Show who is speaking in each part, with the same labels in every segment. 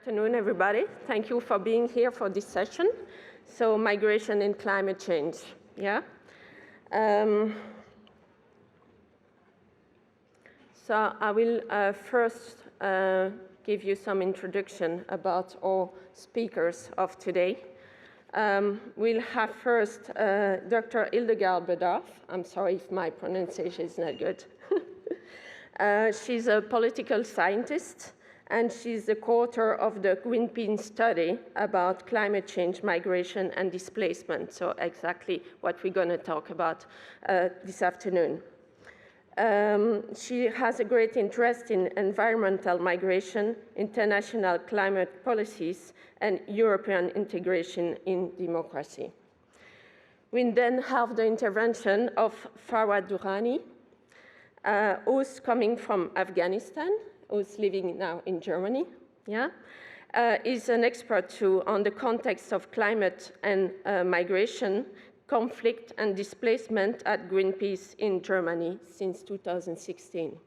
Speaker 1: afternoon, everybody. Thank you for being here for this session. So, migration and climate change, yeah? So I will first give you some introduction about our speakers of today. We'll have first Dr. Hildegard Bedarff. I'm sorry if my pronunciation is not good. She's a political scientist, and she's the co-author of the Greenpeace study about climate change, migration, and displacement. So exactly what we're going to talk about this afternoon. She has a great interest in environmental migration, international climate policies, and European integration in democracy. We then have the intervention of Fawad Durrani, who's coming from Afghanistan, who's living now in Germany. Yeah, is an expert too on the context of climate and migration, conflict and displacement at Greenpeace in Germany since 2016.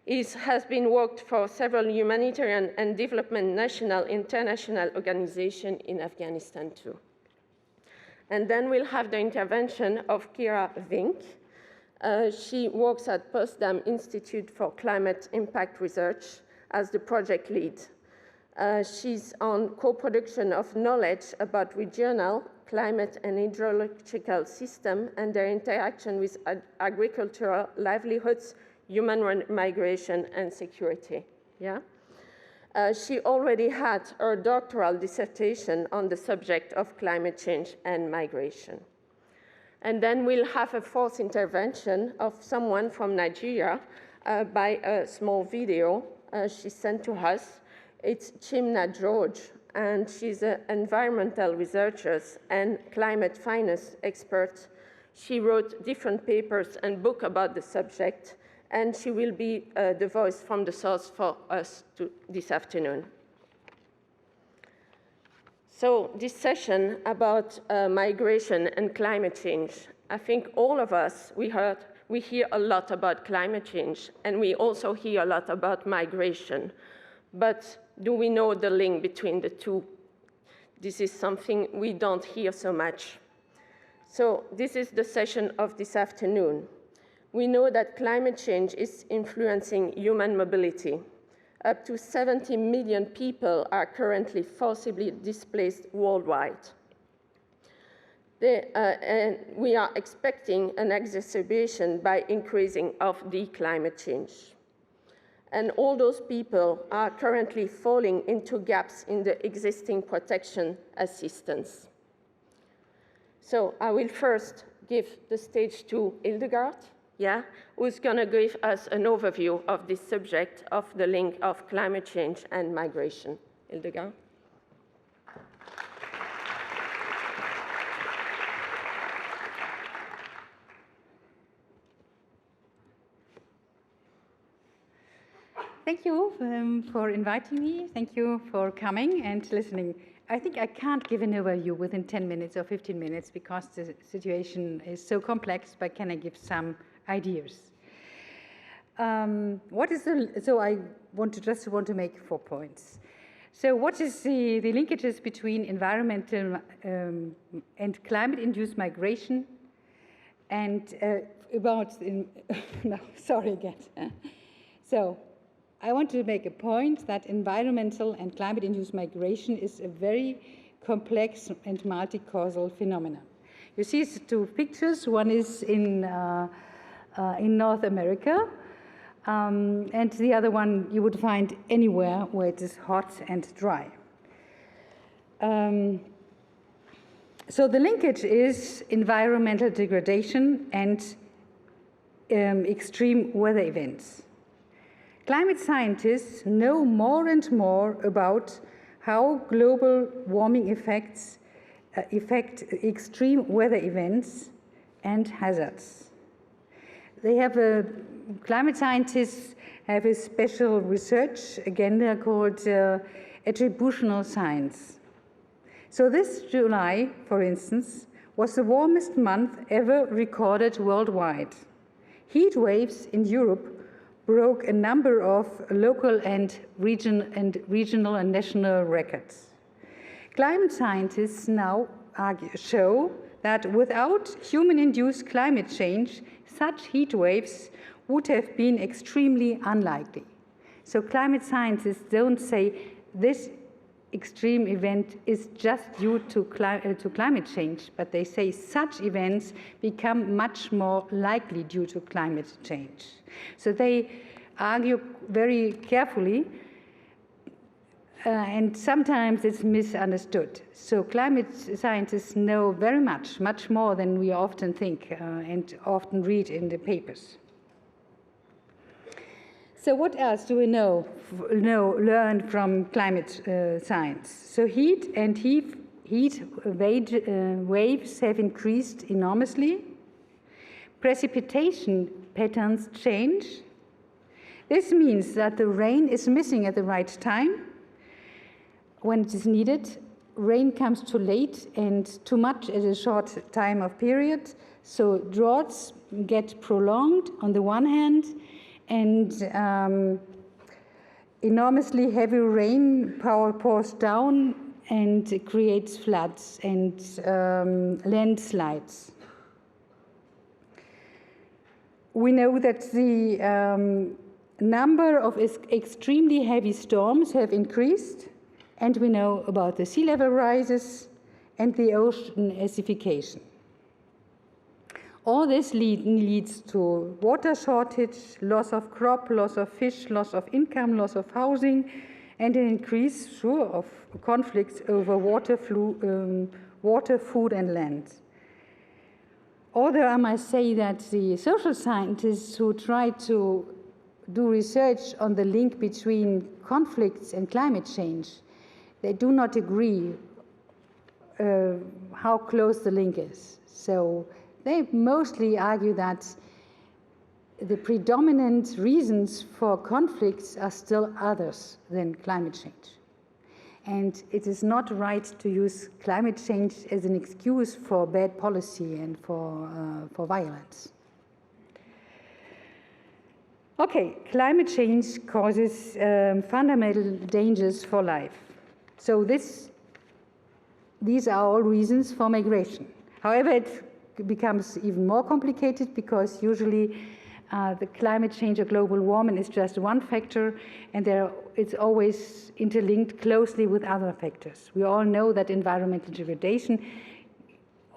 Speaker 1: He has been worked for several humanitarian and development national, international organizations in Afghanistan too. And then we'll have the intervention of Kira Vinke. She works at Potsdam Institute for Climate Impact Research as the project lead. She's on co-production of knowledge about regional climate and hydrological systems and their interaction with agricultural livelihoods, human migration, and security. Yeah? She already had her doctoral dissertation on the subject of climate change and migration. And then we'll have a fourth intervention of someone from Nigeria by a small video she sent to us. It's Chinma George, and she's an environmental researcher and climate finance expert. She wrote different papers and books about the subject, and she will be the voice from the source for us this afternoon. So this session about migration and climate change, I think all of us, we hear a lot about climate change, and we also hear a lot about migration. But do we know the link between the two? This is something we don't hear so much. So this is the session of this afternoon. We know that climate change is influencing human mobility. Up to 70 million people are currently forcibly displaced worldwide. And we are expecting an exacerbation by increasing of the climate change. And all those people are currently falling into gaps in the existing protection assistance. So I will first give the stage to Hildegard, yeah, who's going to give us an overview of this subject of the link of climate change and migration. Hildegard.
Speaker 2: Thank you for inviting me. Thank you for coming and listening. I think I can't give an overview within 10 minutes or 15 minutes because the situation is so complex, but can I give some ideas? So I just want to make 4 points. So what is the linkages between environmental and climate-induced migration and no, sorry again. So I want to make a point that environmental and climate-induced migration is a very complex and multi-causal phenomenon. You see 2 pictures. One is in North America, and the other one you would find anywhere where it is hot and dry. So the linkage is environmental degradation and extreme weather events. Climate scientists know more and more about how global warming effects affect extreme weather events and hazards. Climate scientists have a special research agenda called attributional science. So this July, for instance, was the warmest month ever recorded worldwide. Heat waves in Europe broke a number of local and regional and national records. Climate scientists now show that without human-induced climate change, such heat waves would have been extremely unlikely. So climate scientists don't say this extreme event is just due to climate change, but they say such events become much more likely due to climate change. So they argue very carefully, and sometimes it's misunderstood. So climate scientists know very much more than we often think and often read in the papers. So what else do we learn from climate science? So heat waves have increased enormously. Precipitation patterns change. This means that the rain is missing at the right time. When it is needed, rain comes too late and too much at a short time of period. So droughts get prolonged on the one hand, and enormously heavy rain pours down and creates floods and landslides. We know that the number of extremely heavy storms have increased, and we know about the sea level rises and the ocean acidification. All this leads to water shortage, loss of crop, loss of fish, loss of income, loss of housing, and an increase, sure, of conflicts over water, food, and land. Although I must say that the social scientists who try to do research on the link between conflicts and climate change, they do not agree how close the link is. So they mostly argue that the predominant reasons for conflicts are still others than climate change. And it is not right to use climate change as an excuse for bad policy and for violence. Okay, climate change causes fundamental dangers for life. So these are all reasons for migration. However, it becomes even more complicated because usually the climate change or global warming is just one factor, and it's always interlinked closely with other factors. We all know that environmental degradation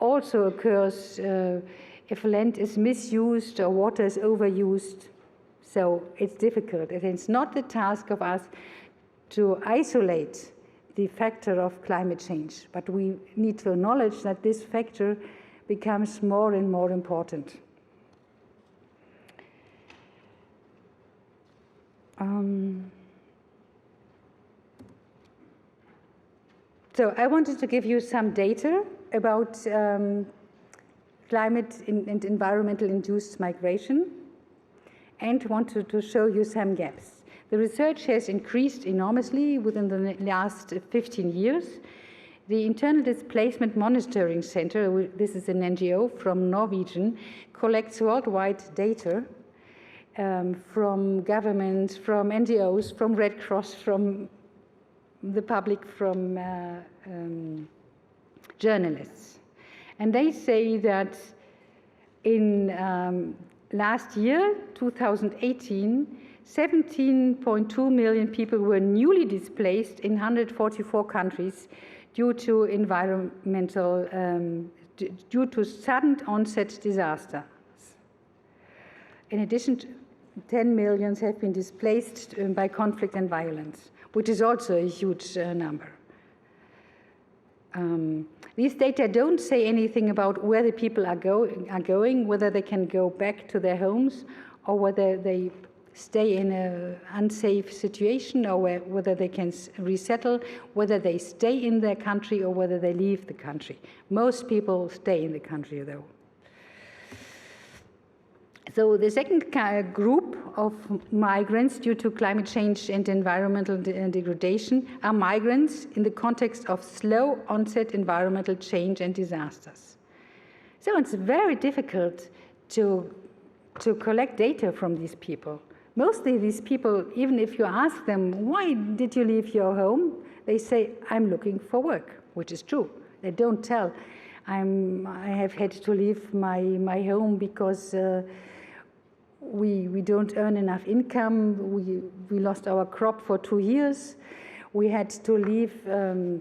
Speaker 2: also occurs if land is misused or water is overused. So it's difficult. And it's not the task of us to isolate the factor of climate change, but we need to acknowledge that this factor becomes more and more important. So I wanted to give you some data about climate and environmental induced migration, and wanted to show you some gaps. The research has increased enormously within the last 15 years. The Internal Displacement Monitoring Center, this is an NGO from Norwegian, collects worldwide data from governments, from NGOs, from Red Cross, from the public, from journalists. And they say that in last year, 2018, 17.2 million people were newly displaced in 144 countries due to due to sudden onset disasters. In addition, 10 million have been displaced by conflict and violence, which is also a huge number. These data don't say anything about where the people are going, whether they can go back to their homes, or whether they stay in an unsafe situation, or whether they can resettle, whether they stay in their country or whether they leave the country. Most people stay in the country, though. So the second group of migrants due to climate change and environmental degradation are migrants in the context of slow onset environmental change and disasters. So it's very difficult to collect data from these people. Mostly these people, even if you ask them, why did you leave your home? They say, I'm looking for work, which is true. They don't tell, I have had to leave my home because we don't earn enough income. We lost our crop for 2 years. We had to leave. The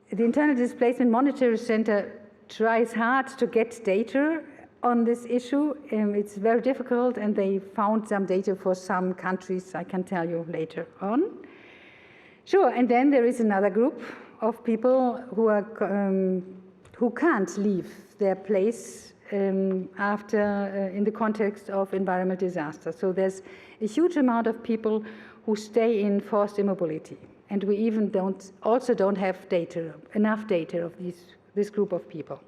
Speaker 2: Internal Displacement Monitoring Center tries hard to get data on this issue. It's very difficult, and they found some data for some countries. I can tell you later on. Sure, and then there is another group of people who can't leave their place after in the context of environmental disaster. So there's a huge amount of people who stay in forced immobility, and we even don't have enough data of this group of people.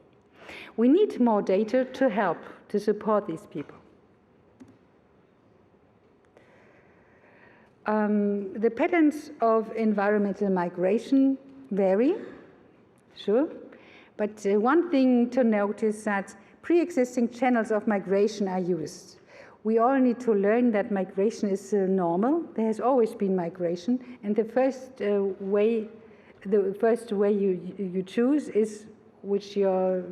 Speaker 2: We need more data to help to support these people. The patterns of environmental migration vary, sure, but one thing to note is that pre-existing channels of migration are used. We all need to learn that migration is normal. There has always been migration, and the first way you choose is which your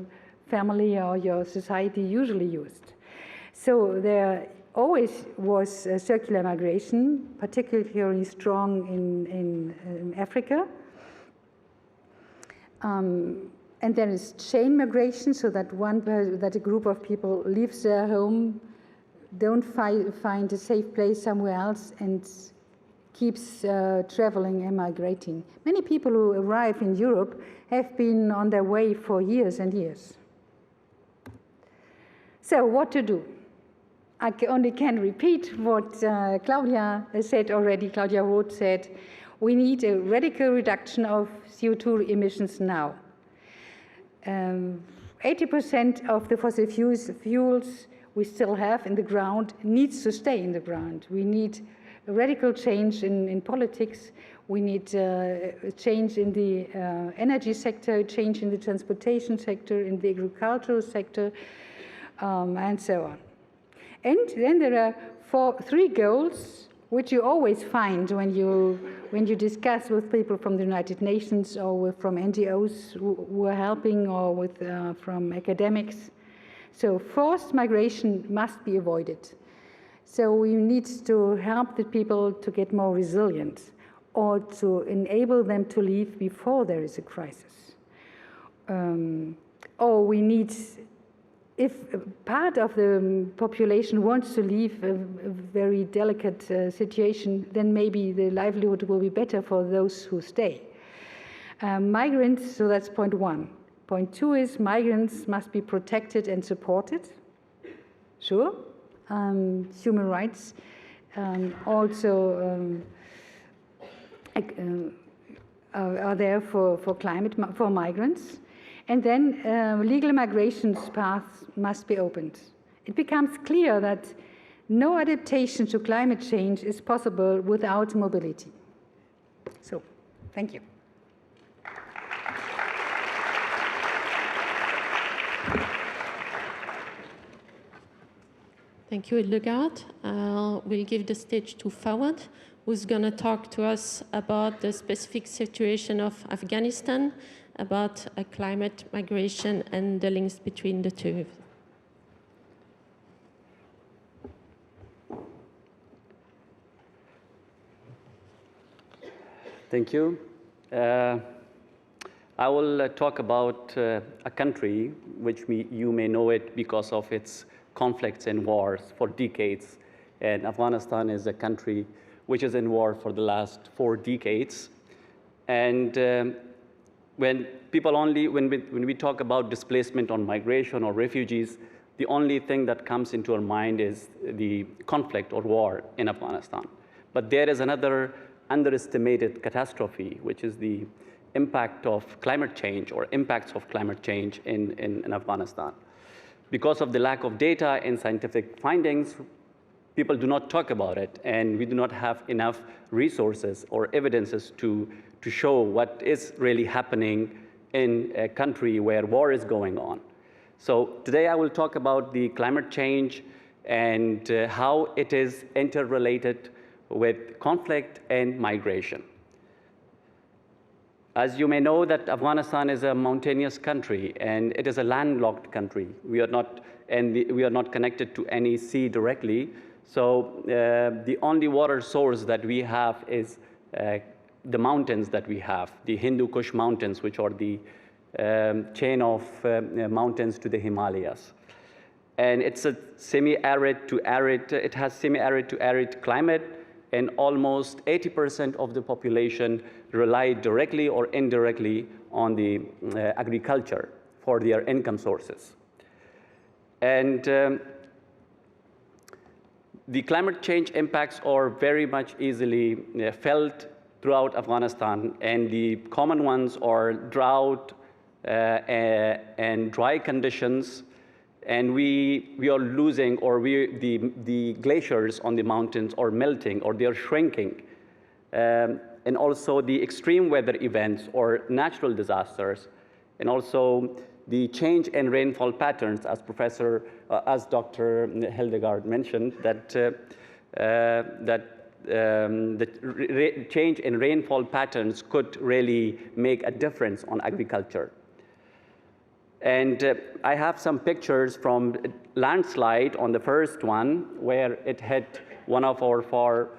Speaker 2: family or your society usually used. So there always was circular migration, particularly strong in Africa. And there is chain migration, so that a group of people leaves their home, don't find a safe place somewhere else, and keeps traveling and migrating. Many people who arrive in Europe have been on their way for years and years. So what to do? I only can repeat what Claudia said already. Claudia Roth said, we need a radical reduction of CO2 emissions now. 80% of the fossil fuels we still have in the ground needs to stay in the ground. We need a radical change in politics. We need a change in the energy sector, a change in the transportation sector, in the agricultural sector, and so on. And then there are 3 goals which you always find when you discuss with people from the United Nations or from NGOs who are helping, or from academics. So forced migration must be avoided. So we need to help the people to get more resilient, or to enable them to leave before there is a crisis. Or we need, if part of the population wants to leave a very delicate situation, then maybe the livelihood will be better for those who stay. Migrants, so that's point 1. Point 2 is migrants must be protected and supported. Sure. Human rights also are there for migrants. And then legal migration paths must be opened. It becomes clear that no adaptation to climate change is possible without mobility. So, thank you.
Speaker 1: Thank you, Hildegard. We'll give the stage to Fawad, who's going to talk to us about the specific situation of Afghanistan, about climate migration and the links between the two.
Speaker 3: Thank you. I will talk about a country which you may know it because of its conflicts and wars for decades. And Afghanistan is a country which is in war for the last 4 decades. And when we talk about displacement or migration or refugees, the only thing that comes into our mind is the conflict or war in Afghanistan. But there is another underestimated catastrophe, which is the impact of climate change or impacts of climate change in Afghanistan. Because of the lack of data and scientific findings, people do not talk about it, and we do not have enough resources or evidences to show what is really happening in a country where war is going on. So today I will talk about the climate change and how it is interrelated with conflict and migration. As you may know, that Afghanistan is a mountainous country and it is a landlocked country. We are not connected to any sea directly. So the only water source that we have is the mountains that we have, the Hindu Kush mountains, which are the chain of mountains to the Himalayas. And it's a semi-arid to arid, it has semi-arid to arid climate, and almost 80% of the population rely directly or indirectly on the agriculture for their income sources. And the climate change impacts are very much easily felt throughout Afghanistan, and the common ones are drought and dry conditions, and we are losing, or the glaciers on the mountains are melting, or they're shrinking. And also the extreme weather events or natural disasters, and also the change in rainfall patterns, as Dr. Hildegard mentioned, that the change in rainfall patterns could really make a difference on agriculture. And I have some pictures from landslide on the first one, where it hit one of our far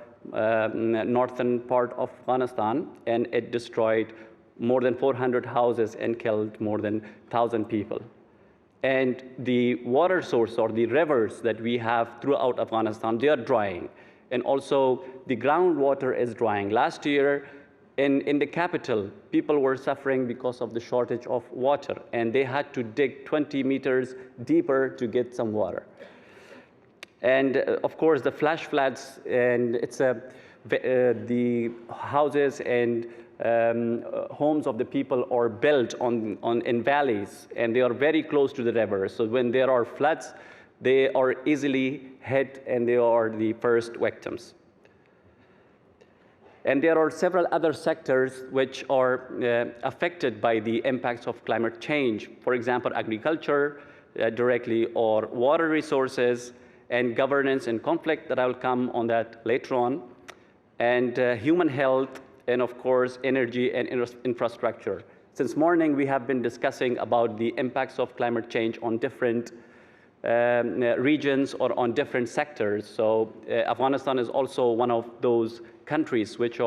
Speaker 3: northern part of Afghanistan, and it destroyed more than 400 houses and killed more than 1,000 people. And the water source, or the rivers that we have throughout Afghanistan, they are drying. And also the groundwater is drying. Last year, in the capital, people were suffering because of the shortage of water, and they had to dig 20 meters deeper to get some water. And of course, the flash floods, and the houses and homes of the people are built in valleys, and they are very close to the river. So when there are floods, they are easily hit, and they are the first victims. And there are several other sectors which are affected by the impacts of climate change. For example, agriculture directly, or water resources, and governance and conflict, that I will come on that later on, and human health, and of course, energy and infrastructure. Since morning, we have been discussing about the impacts of climate change on different regions or on different sectors. So Afghanistan is also one of those countries which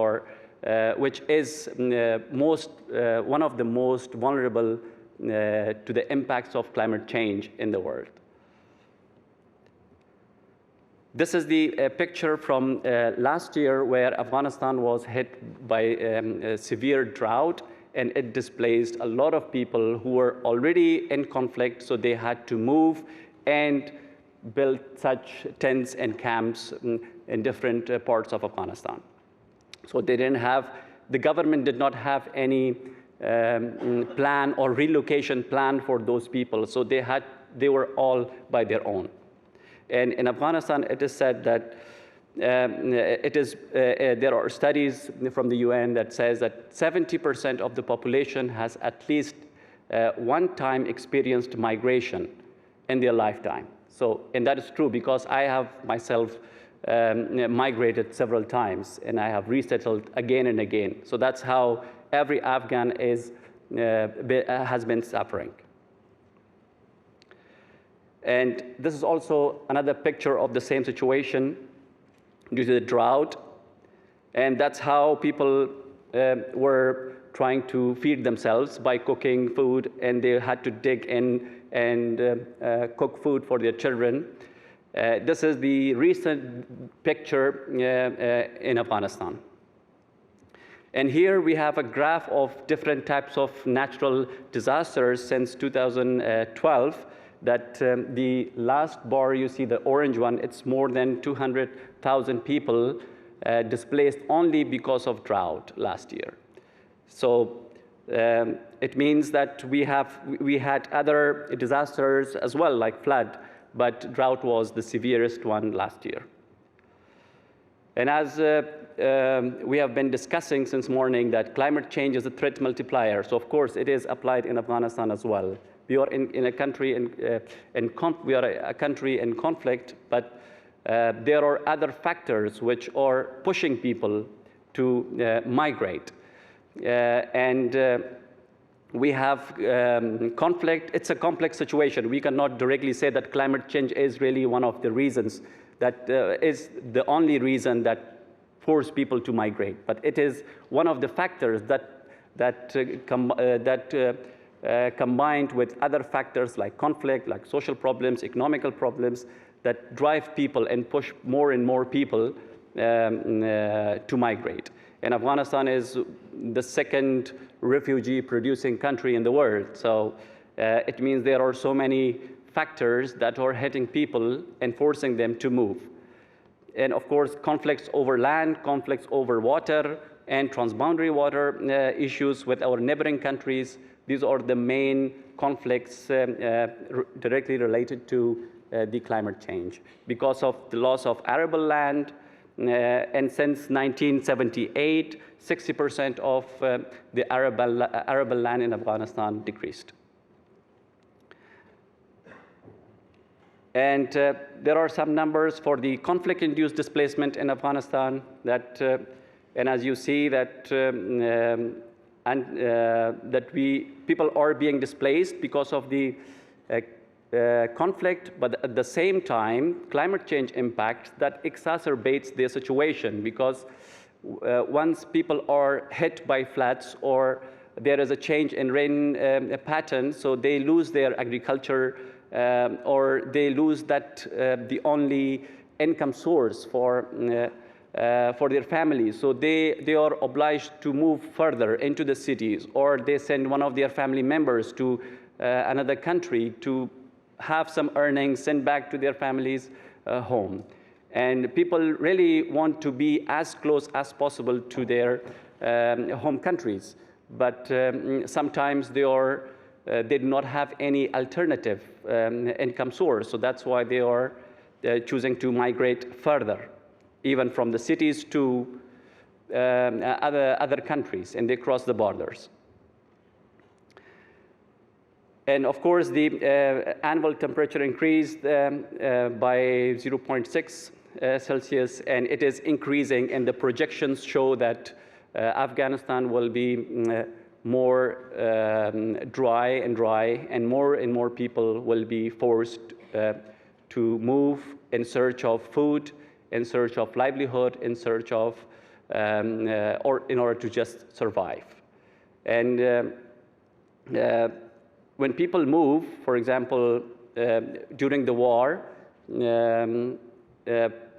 Speaker 3: is one of the most vulnerable to the impacts of climate change in the world. This is the picture from last year, where Afghanistan was hit by a severe drought, and it displaced a lot of people who were already in conflict, so they had to move and build such tents and camps in different parts of Afghanistan. So they didn't have, the government did not have any plan or relocation plan for those people, so they were all by their own. And in Afghanistan, it is said that there are studies from the UN that says that 70% of the population has at least one time experienced migration in their lifetime. So, and that is true, because I have myself migrated several times, and I have resettled again and again. So that's how every Afghan has been suffering. And this is also another picture of the same situation due to the drought. And that's how people were trying to feed themselves by cooking food, and they had to dig in and cook food for their children. This is the recent picture in Afghanistan. And here we have a graph of different types of natural disasters since 2012. That the last bar, you see the orange one, it's more than 200,000 people displaced only because of drought last year. So it means that we had other disasters as well, like flood, but drought was the severest one last year. And as we have been discussing since morning, that climate change is a threat multiplier. So of course it is applied in Afghanistan as well. We are in a country we are a country in conflict, but there are other factors which are pushing people to migrate. We have conflict. It's a complex situation. We cannot directly say that climate change is really one of the reasons that is the only reason that force people to migrate. But it is one of the factors that combined with other factors like conflict, like social problems, economical problems, that drive people and push more and more people to migrate. And Afghanistan is the second refugee-producing country in the world. So it means there are so many factors that are hitting people and forcing them to move. And of course, conflicts over land, conflicts over water, and transboundary water issues with our neighboring countries. These are the main conflicts directly related to the climate change. Because of the loss of arable land, and since 1978, 60% of the arable land in Afghanistan decreased. And there are some numbers for the conflict-induced displacement in Afghanistan that, and as you see that, people are being displaced because of the conflict, but at the same time, climate change impact that exacerbates the situation, because once people are hit by floods or there is a change in rain pattern, so they lose their agriculture or they lose that the only income source for their families. So they are obliged to move further into the cities, or they send one of their family members to another country to have some earnings, send back to their families' home. And people really want to be as close as possible to their home countries. But sometimes they do not have any alternative income source. So that's why they are choosing to migrate further, even from the cities to other countries, and they cross the borders. And of course, the annual temperature increased by 0.6 Celsius, and it is increasing, and the projections show that Afghanistan will be more dry, and more people will be forced to move in search of food, in search of livelihood, in search of, or in order to just survive. And when people move, for example, during the war,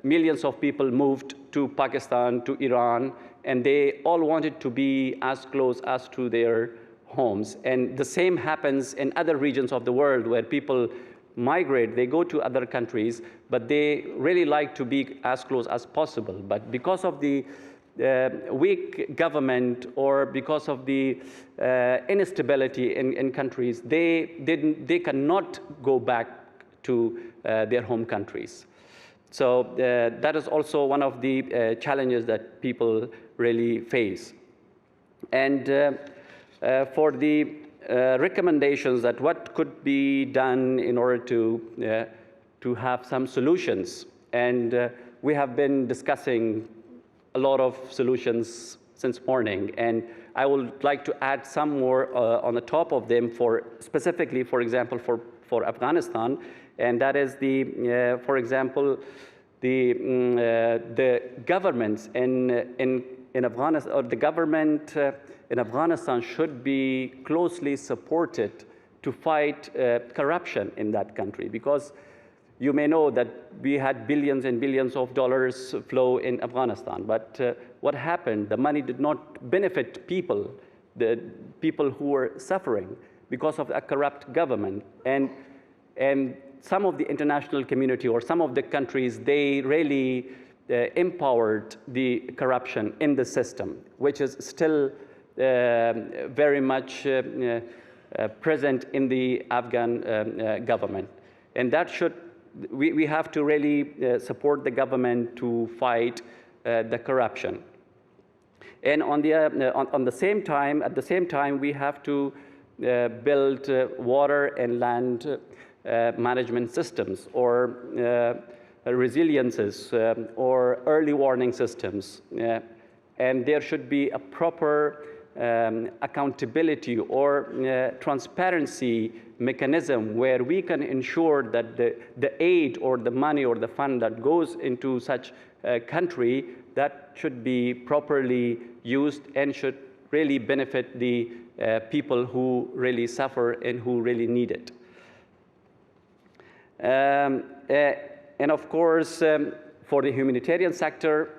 Speaker 3: millions of people moved to Pakistan, to Iran, and they all wanted to be as close as to their homes. And the same happens in other regions of the world where people migrate. They go to other countries, but they really like to be as close as possible. But because of the weak government, or because of the instability in countries, they cannot go back to their home countries. So that is also one of the challenges that people really face. And for the recommendations that what could be done in order to have some solutions, and we have been discussing a lot of solutions since morning, and I would like to add some more on the top of them specifically, for example, for Afghanistan, and that is for example, the governments in Afghanistan, or the government in Afghanistan should be closely supported to fight corruption in that country, because you may know that we had billions and billions of dollars flow in Afghanistan, but what happened? The money did not benefit people, the people who were suffering because of a corrupt government. And some of the international community, or some of the countries, they really empowered the corruption in the system, which is still very much present in the Afghan government. And that we have to really support the government to fight the corruption. And at the same time, we have to build water and land management systems, or resiliences, or early warning systems. And there should be a proper accountability or transparency mechanism where we can ensure that the aid or the money or the fund that goes into such a country, that should be properly used and should really benefit the people who really suffer and who really need it. And of course, for the humanitarian sector,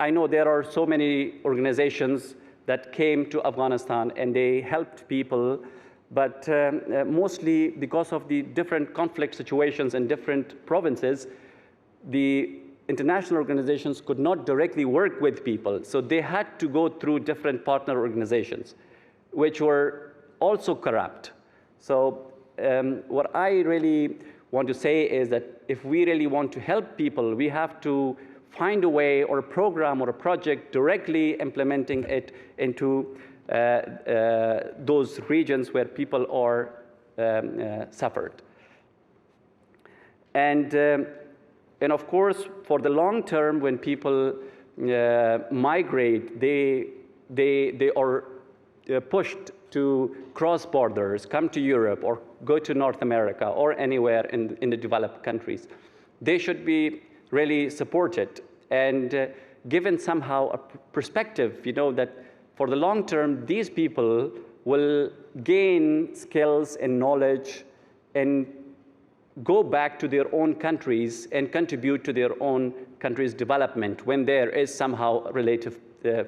Speaker 3: I know there are so many organizations that came to Afghanistan and they helped people, but mostly because of the different conflict situations in different provinces, the international organizations could not directly work with people. So they had to go through different partner organizations, which were also corrupt. So what I really want to say is that if we really want to help people, we have to find a way or a program or a project directly implementing it into those regions where people are suffered. And of course, for the long term, when people migrate, they are pushed to cross borders, come to Europe, or go to North America, or anywhere in the developed countries. They should be really supported and given somehow a perspective, that for the long term, these people will gain skills and knowledge and go back to their own countries and contribute to their own country's development when there is somehow relative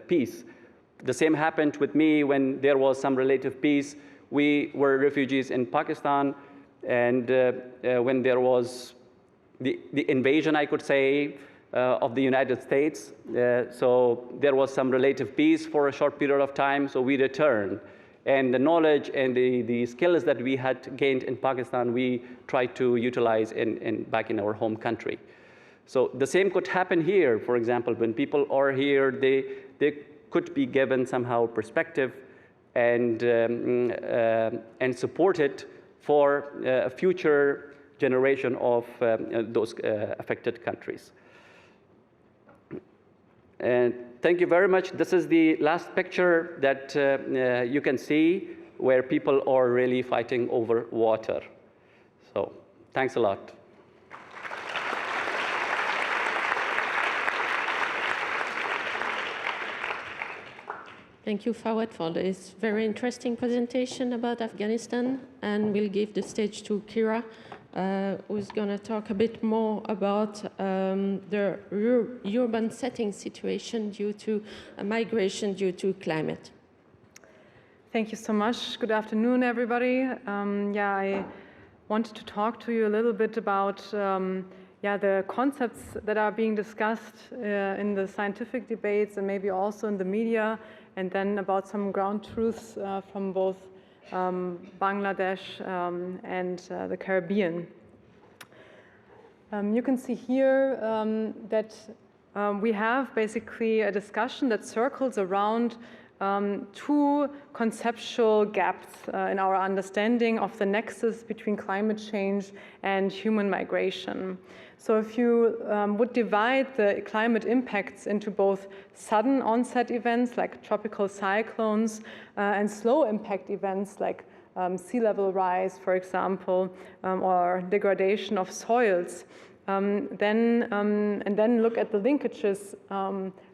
Speaker 3: peace. The same happened with me when there was some relative peace. We were refugees in Pakistan, and when there was the invasion, I could say, of the United States, so there was some relative peace for a short period of time, so we returned. And the knowledge and the skills that we had gained in Pakistan, we tried to utilize back in our home country. So the same could happen here. For example, when people are here, they could be given somehow perspective and supported for a future generation of those affected countries. And thank you very much. This is the last picture that you can see where people are really fighting over water. So thanks a lot.
Speaker 1: Thank you, Fawad, for this very interesting presentation about Afghanistan. And we'll give the stage to Kira, who's going to talk a bit more about the urban setting situation due to migration due to climate.
Speaker 4: Thank you so much. Good afternoon, everybody. I wanted to talk to you a little bit about the concepts that are being discussed in the scientific debates and maybe also in the media, and then about some ground truths from both Bangladesh and the Caribbean. You can see here that we have basically a discussion that circles around two conceptual gaps in our understanding of the nexus between climate change and human migration. So if you would divide the climate impacts into both sudden onset events like tropical cyclones and slow impact events like sea level rise, for example, or degradation of soils, and then look at the linkages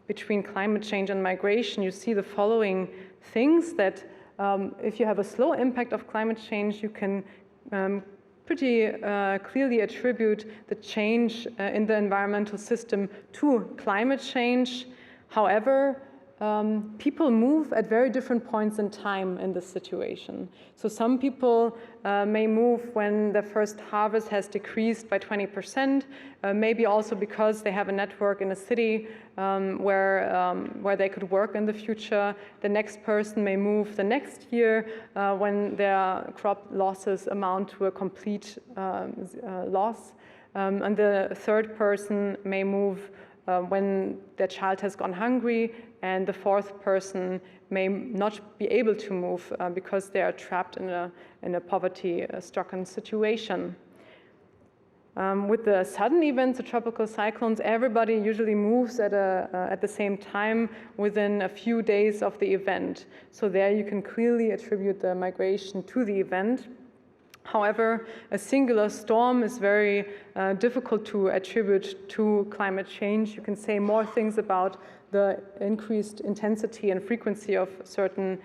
Speaker 4: between climate change and migration, you see the following things that if you have a slow impact of climate change, you can pretty clearly attribute the change in the environmental system to climate change. However, people move at very different points in time in this situation. So some people may move when the first harvest has decreased by 20%, maybe also because they have a network in a city where they could work in the future. The next person may move the next year when their crop losses amount to a complete loss. And the third person may move when their child has gone hungry, and the fourth person may not be able to move because they are trapped in a poverty-stricken situation. With the sudden events, the tropical cyclones, everybody usually moves at the same time within a few days of the event. So there you can clearly attribute the migration to the event. However, a singular storm is very difficult to attribute to climate change. You can say more things about the increased intensity and frequency of certain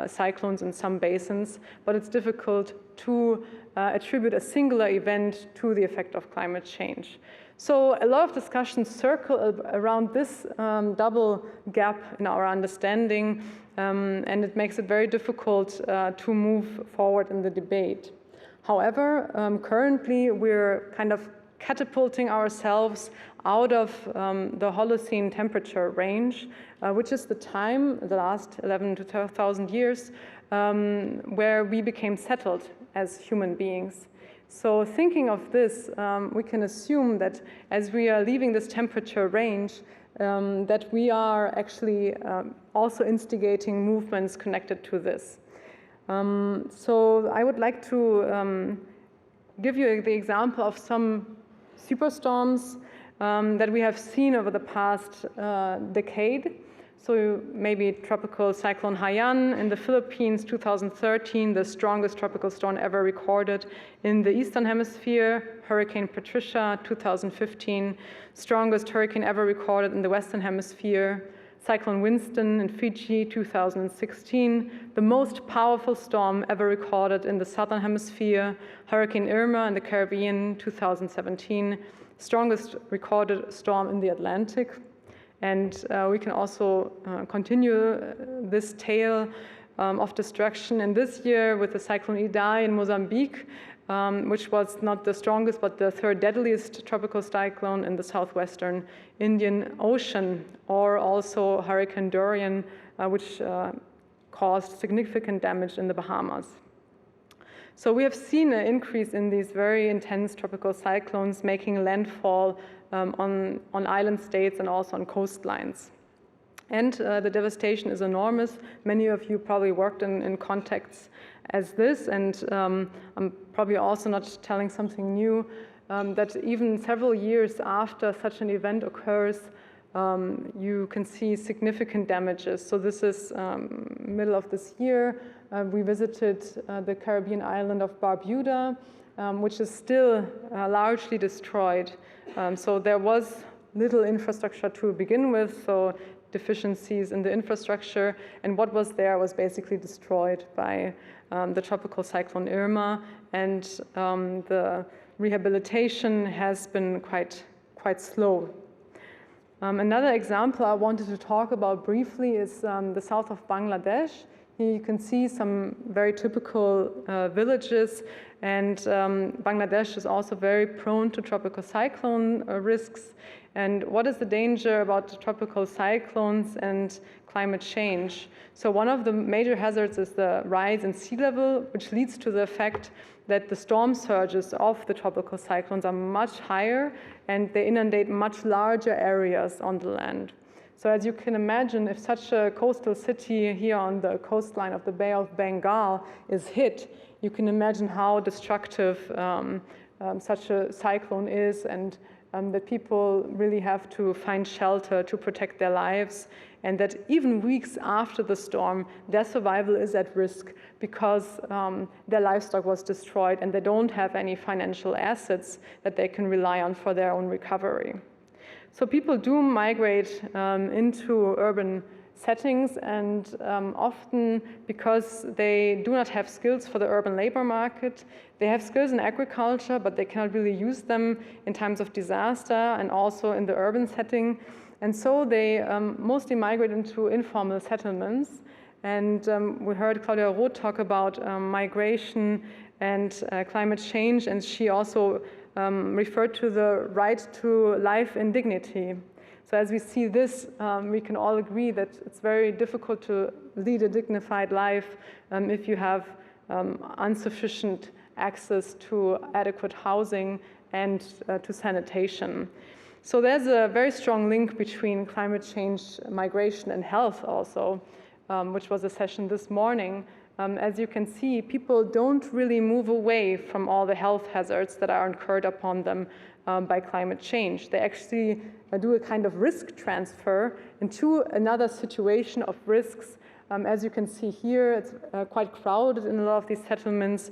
Speaker 4: cyclones in some basins, but it's difficult to attribute a singular event to the effect of climate change. So a lot of discussions circle around this double gap in our understanding, and it makes it very difficult to move forward in the debate. However, currently we're kind of catapulting ourselves out of the Holocene temperature range, which is the time, the last 11 to 12,000 years, where we became settled as human beings. So thinking of this, we can assume that as we are leaving this temperature range, that we are actually also instigating movements connected to this. So I would like to give you the example of some superstorms that we have seen over the past decade. So maybe Tropical Cyclone Haiyan in the Philippines, 2013, the strongest tropical storm ever recorded in the Eastern Hemisphere. Hurricane Patricia, 2015, strongest hurricane ever recorded in the Western Hemisphere. Cyclone Winston in Fiji, 2016, the most powerful storm ever recorded in the Southern Hemisphere. Hurricane Irma in the Caribbean, 2017, strongest recorded storm in the Atlantic. And we can also continue this tale of destruction in this year with the Cyclone Idai in Mozambique, which was not the strongest, but the third deadliest tropical cyclone in the southwestern Indian Ocean, or also Hurricane Durrani, which caused significant damage in the Bahamas. So we have seen an increase in these very intense tropical cyclones making landfall on island states and also on coastlines. And the devastation is enormous. Many of you probably worked in contexts as this, and I'm probably also not telling something new, that even several years after such an event occurs, you can see significant damages. So this is middle of this year. We visited the Caribbean island of Barbuda, which is still largely destroyed. So there was little infrastructure to begin with, so deficiencies in the infrastructure, and what was there was basically destroyed by the tropical cyclone Irma, and the rehabilitation has been quite slow. Another example I wanted to talk about briefly is the south of Bangladesh. Here you can see some very typical villages, and Bangladesh is also very prone to tropical cyclone risks. And what is the danger about tropical cyclones and climate change? So one of the major hazards is the rise in sea level, which leads to the effect that the storm surges of the tropical cyclones are much higher, and they inundate much larger areas on the land. So as you can imagine, if such a coastal city here on the coastline of the Bay of Bengal is hit, you can imagine how destructive such a cyclone is, and that people really have to find shelter to protect their lives, and that even weeks after the storm, their survival is at risk because their livestock was destroyed and they don't have any financial assets that they can rely on for their own recovery. So people do migrate into urban settings, and often because they do not have skills for the urban labor market. They have skills in agriculture, but they cannot really use them in times of disaster and also in the urban setting. And so they mostly migrate into informal settlements. And we heard Claudia Roth talk about migration and climate change, and she also referred to the right to life in dignity. So as we see this, we can all agree that it's very difficult to lead a dignified life if you have insufficient access to adequate housing and to sanitation. So there's a very strong link between climate change, migration, and health also, which was a session this morning. As you can see, people don't really move away from all the health hazards that are incurred upon them by climate change. They actually do a kind of risk transfer into another situation of risks. As you can see here, it's quite crowded in a lot of these settlements.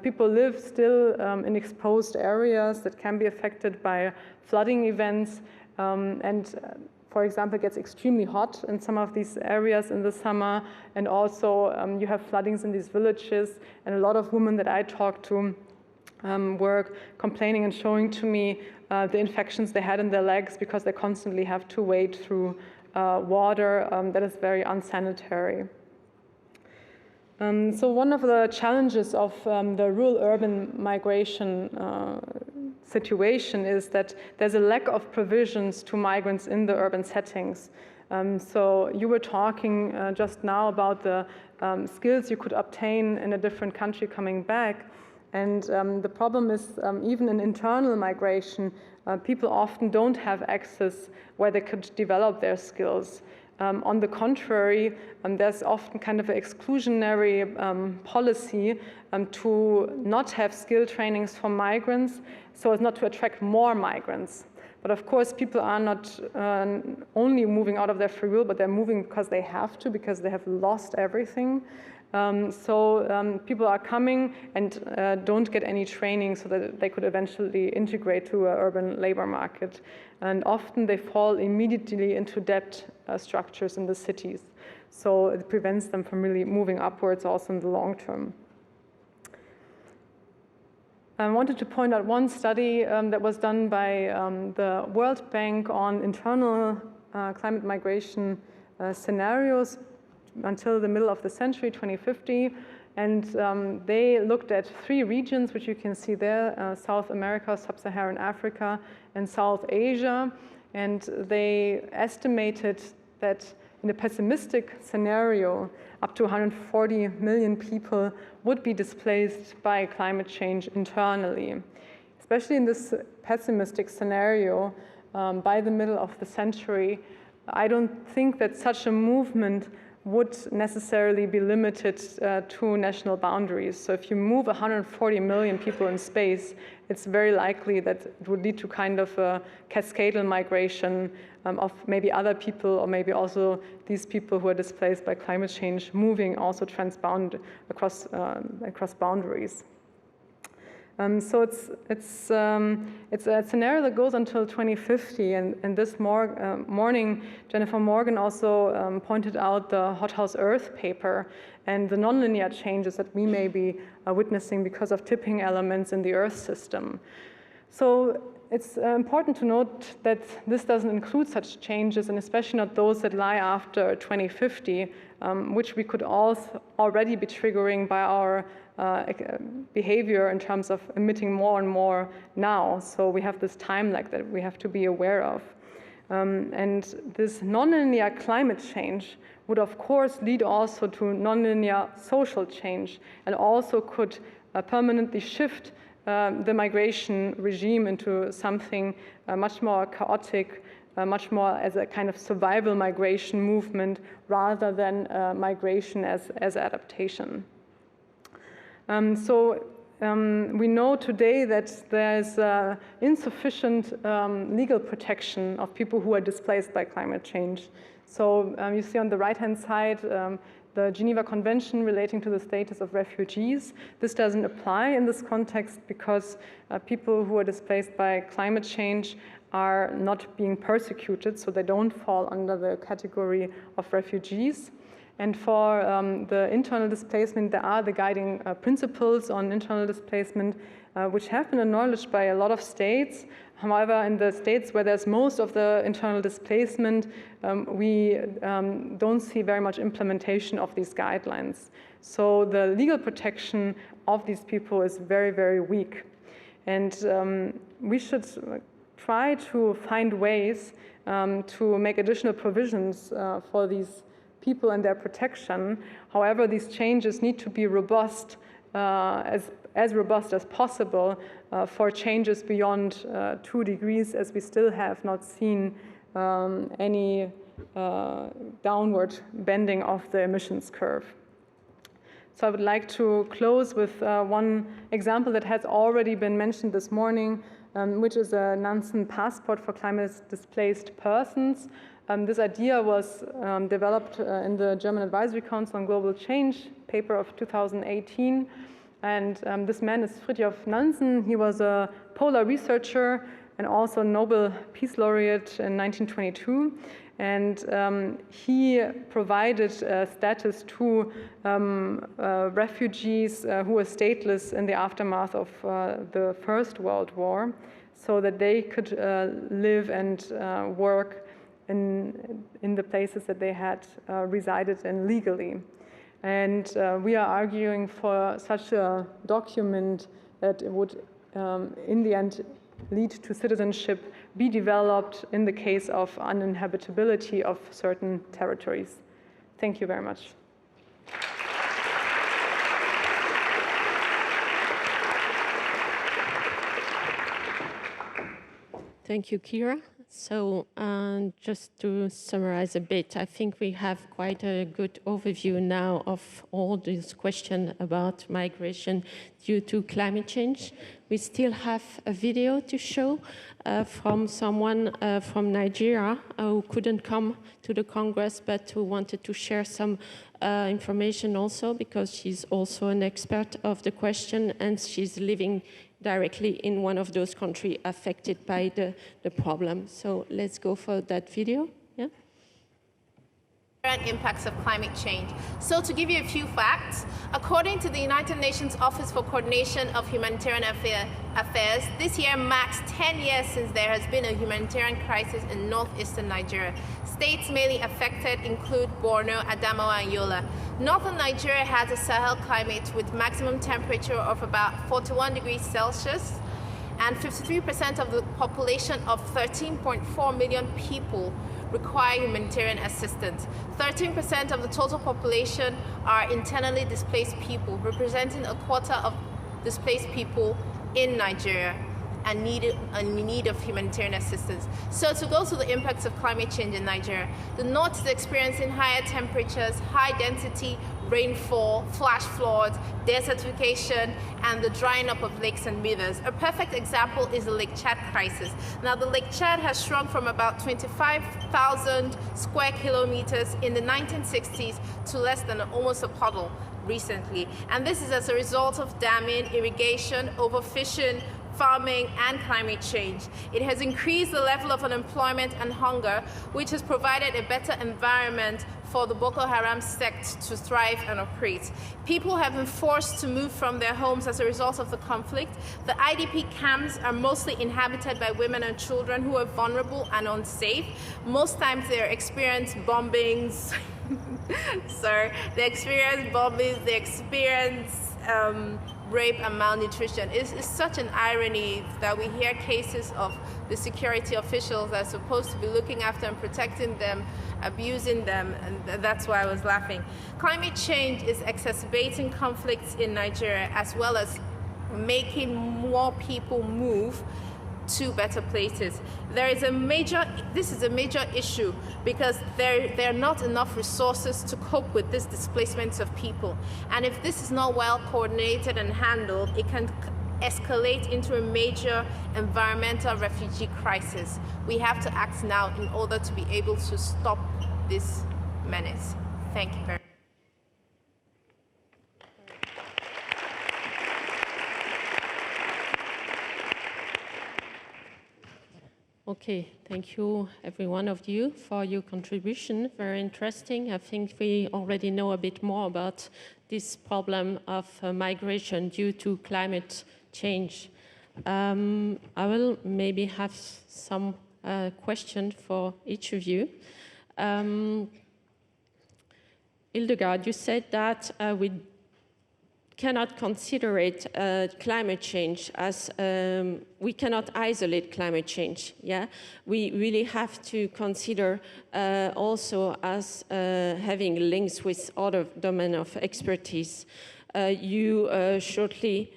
Speaker 4: People live still in exposed areas that can be affected by flooding events. For example, it gets extremely hot in some of these areas in the summer. And also you have floodings in these villages. And a lot of women that I talked to were complaining and showing to me the infections they had in their legs because they constantly have to wade through water that is very unsanitary. So one of the challenges of the rural-urban migration situation is that there's a lack of provisions to migrants in the urban settings. So you were talking just now about the skills you could obtain in a different country coming back. And the problem is even in internal migration, people often don't have access where they could develop their skills. On the contrary, there's often kind of an exclusionary policy to not have skill trainings for migrants so as not to attract more migrants. But of course, people are not only moving out of their free will, but they're moving because they have to, because they have lost everything. People are coming and don't get any training so that they could eventually integrate to an urban labor market. And often they fall immediately into debt structures in the cities. So it prevents them from really moving upwards also in the long term. I wanted to point out one study that was done by the World Bank on internal climate migration scenarios until the middle of the century, 2050. And they looked at 3 regions, which you can see there, South America, Sub-Saharan Africa, and South Asia. And they estimated that in a pessimistic scenario, up to 140 million people would be displaced by climate change internally. Especially in this pessimistic scenario, by the middle of the century, I don't think that such a movement would necessarily be limited to national boundaries. So if you move 140 million people in space, it's very likely that it would lead to kind of a cascadal migration of maybe other people, or maybe also these people who are displaced by climate change moving also transbound across boundaries. So it's a scenario that goes until 2050, and this morning Jennifer Morgan also pointed out the Hothouse Earth paper and the nonlinear changes that we may be witnessing because of tipping elements in the Earth system. So it's important to note that this doesn't include such changes, and especially not those that lie after 2050, which we could also already be triggering by our behavior in terms of emitting more and more now. So we have this time lag that we have to be aware of. And this nonlinear climate change would of course lead also to nonlinear social change, and also could permanently shift the migration regime into something much more chaotic, much more as a kind of survival migration movement rather than migration as adaptation. We know today that there's insufficient legal protection of people who are displaced by climate change. So you see on the right-hand side the Geneva Convention relating to the status of refugees. This doesn't apply in this context because people who are displaced by climate change are not being persecuted, so they don't fall under the category of refugees. And for the internal displacement, there are the guiding principles on internal displacement, which have been acknowledged by a lot of states. However, in the states where there's most of the internal displacement, we don't see very much implementation of these guidelines. So the legal protection of these people is very, very weak. And we should try to find ways to make additional provisions for these people and their protection. However, these changes need to be robust as as robust as possible for changes beyond 2 degrees, as we still have not seen any downward bending of the emissions curve. So I would like to close with one example that has already been mentioned this morning, which is a Nonsan Passport for climate-displaced persons. This idea was developed in the German Advisory Council on Global Change paper of 2018. And this man is Fridtjof Nansen. He was a polar researcher and also Nobel Peace Laureate in 1922. And he provided status to refugees who were stateless in the aftermath of the First World War, so that they could live and work in the places that they had resided in legally. And we are arguing for such a document that it would, in the end, lead to citizenship, be developed in the case of uninhabitability of certain territories. Thank you very much.
Speaker 1: Thank you, Kira. So just to summarize a bit, I think we have quite a good overview now of all these questions about migration due to climate change. We still have a video to show from someone from Nigeria who couldn't come to the Congress, but who wanted to share some information also, because she's also an expert of the question, and she's living directly in one of those countries affected by the problem. So let's go for that video. Yeah.
Speaker 5: Impacts of climate change. So to give you a few facts, according to the United Nations Office for Coordination of Humanitarian Affairs, this year marks 10 years since there has been a humanitarian crisis in northeastern Nigeria. States mainly affected include Borno, Adamawa, and Yola. Northern Nigeria has a Sahel climate with maximum temperature of about 41 degrees Celsius, and 53% of the population of 13.4 million people require humanitarian assistance. 13% of the total population are internally displaced people, representing a quarter of displaced people in Nigeria and in need of humanitarian assistance. So to go to the impacts of climate change in Nigeria, the north is experiencing higher temperatures, high density rainfall, flash floods, desertification, and the drying up of lakes and rivers. A perfect example is the Lake Chad crisis. Now, the Lake Chad has shrunk from about 25,000 square kilometers in the 1960s to less than almost a puddle recently. And this is as a result of damming, irrigation, overfishing, farming, and climate change. It has increased the level of unemployment and hunger, which has provided a better environment for the Boko Haram sect to thrive and operate. People have been forced to move from their homes as a result of the conflict. The IDP camps are mostly inhabited by women and children who are vulnerable and unsafe. Most times they experience bombings. They experience rape and malnutrition. It's such an irony that we hear cases of the security officials that are supposed to be looking after and protecting them, abusing them, and that's why I was laughing. Climate change is exacerbating conflicts in Nigeria, as well as making more people move to better places. This is a major issue because there are not enough resources to cope with this displacement of people. And if this is not well coordinated and handled, it can escalate into a major environmental refugee crisis. We have to act now in order to be able to stop this menace. Thank you very much.
Speaker 1: Okay, thank you, every one of you, for your contribution. Very interesting. I think we already know a bit more about this problem of migration due to climate change. I will maybe have some questions for each of you. Hildegard, you said that we cannot consider it climate change as we cannot isolate climate change. Yeah, we really have to consider also as having links with other domain of expertise. You shortly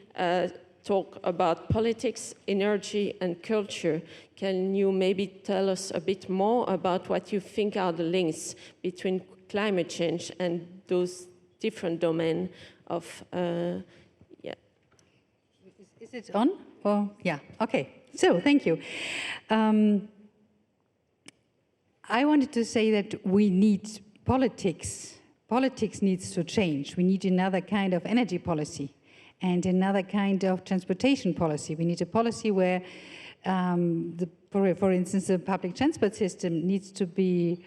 Speaker 1: talk about politics, energy, and culture. Can you maybe tell us a bit more about what you think are the links between climate change and those different domains of, yeah.
Speaker 2: Is it on? Oh, yeah, okay. So, thank you. I wanted to say that we need politics. Politics needs to change. We need another kind of energy policy and another kind of transportation policy. We need a policy where, for instance, the public transport system needs to be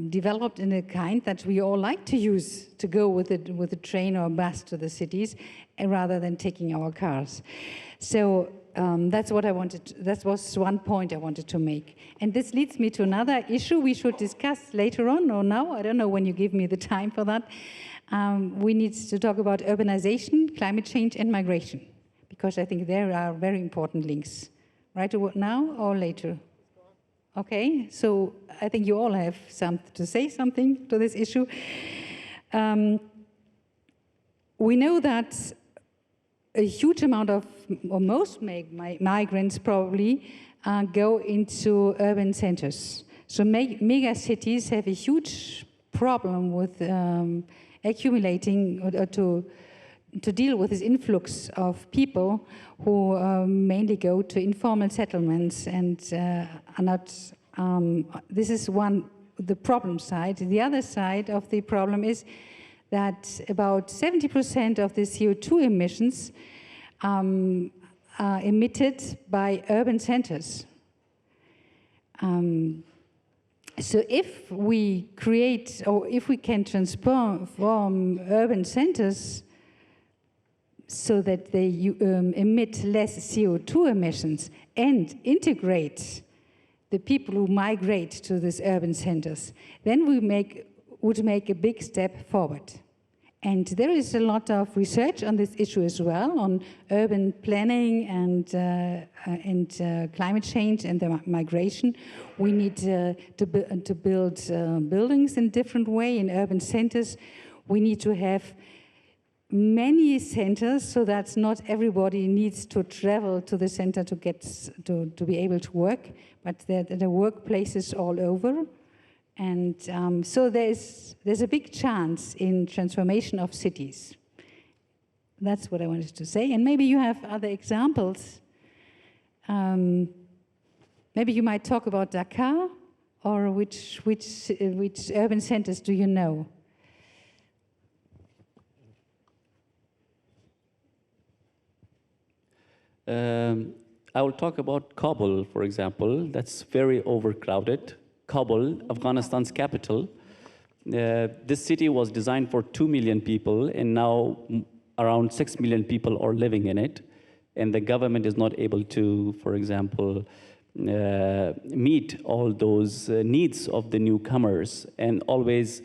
Speaker 2: developed in a kind that we all like to use, to go with a train or a bus to the cities, rather than taking our cars. So that's what I wanted. That was one point I wanted to make. And this leads me to another issue we should discuss later on, or now. I don't know when you give me the time for that. We need to talk about urbanization, climate change, and migration, because I think there are very important links. Right now or later? Okay, so I think you all have to say something to this issue. We know that a huge amount of, or most migrants probably, go into urban centers. So mega cities have a huge problem with accumulating, or to deal with this influx of people who mainly go to informal settlements and are not, this is the problem side. The other side of the problem is that about 70% of the CO2 emissions are emitted by urban centers. So if we create, or if we can transform urban centers so that they emit less CO2 emissions and integrate the people who migrate to these urban centers, then we would make a big step forward. And there is a lot of research on this issue as well, on urban planning and climate change and the migration. We need to build buildings in a different way in urban centers. We need to have many centers so that not everybody needs to travel to the center to be able to work, but there are workplaces all over. And so there's a big chance in transformation of cities. That's what I wanted to say. And maybe you have other examples. Maybe you might talk about Dakar, or which urban centers do you know?
Speaker 3: I will talk about Kabul, for example. That's very overcrowded. Kabul, Afghanistan's capital. This city was designed for 2 million people, and now around 6 million people are living in it. And the government is not able to, for example, meet all those needs of the newcomers. And always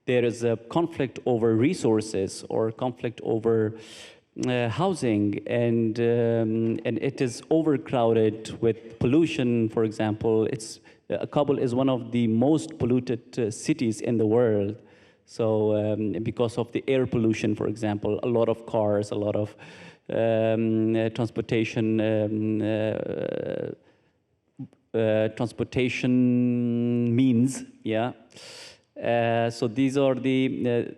Speaker 3: there is a conflict over resources or conflict over housing, and it is overcrowded with pollution, for example. Kabul is one of the most polluted cities in the world. So because of the air pollution, for example, a lot of cars, a lot of transportation means, yeah. So these are the,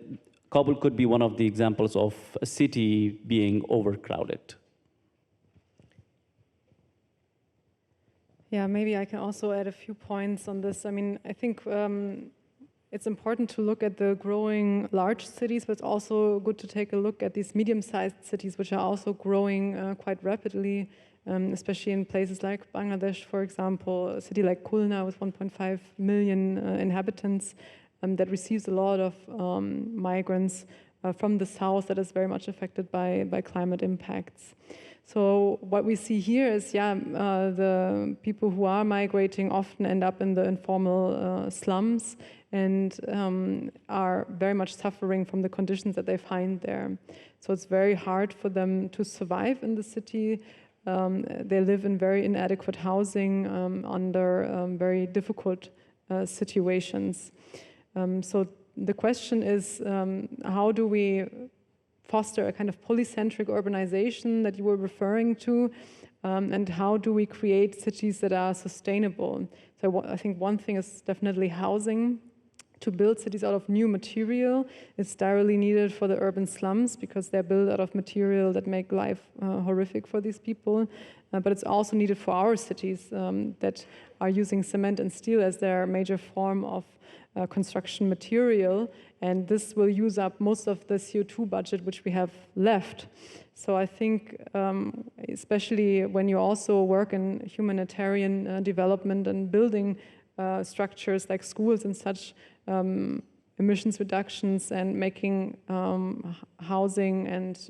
Speaker 3: Kabul could be one of the examples of a city being overcrowded.
Speaker 4: Yeah, maybe I can also add a few points on this. I mean, I think it's important to look at the growing large cities, but it's also good to take a look at these medium-sized cities, which are also growing quite rapidly, especially in places like Bangladesh, for example, a city like Khulna with 1.5 million inhabitants that receives a lot of migrants from the south that is very much affected by climate impacts. So what we see here is, the people who are migrating often end up in the informal slums and are very much suffering from the conditions that they find there. So it's very hard for them to survive in the city. They live in very inadequate housing under very difficult situations. So the question is, how do we foster a kind of polycentric urbanization that you were referring to, and how do we create cities that are sustainable? So I think one thing is definitely housing. To build cities out of new material is direly needed for the urban slums because they're built out of material that make life horrific for these people. But it's also needed for our cities that are using cement and steel as their major form of construction material. And this will use up most of the CO2 budget which we have left. So I think, especially when you also work in humanitarian development and building structures like schools and such, emissions reductions and making housing and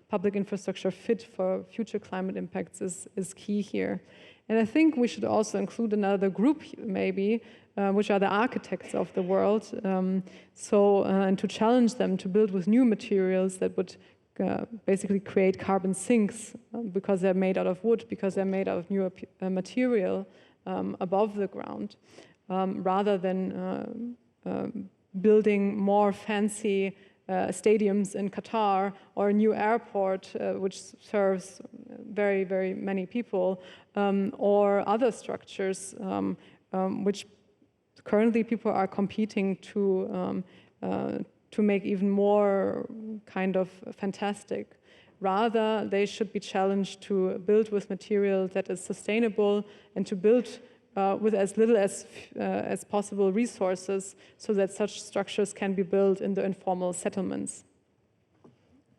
Speaker 4: public infrastructure fit for future climate impacts is key here. And I think we should also include another group maybe, which are the architects of the world. And to challenge them to build with new materials that would basically create carbon sinks because they're made out of wood, because they're made out of new material above the ground, rather than building more fancy stadiums in Qatar or a new airport which serves very, very many people, or other structures which currently people are competing to make even more kind of fantastic. Rather, they should be challenged to build with material that is sustainable and to build with as little as possible resources so that such structures can be built in the informal settlements.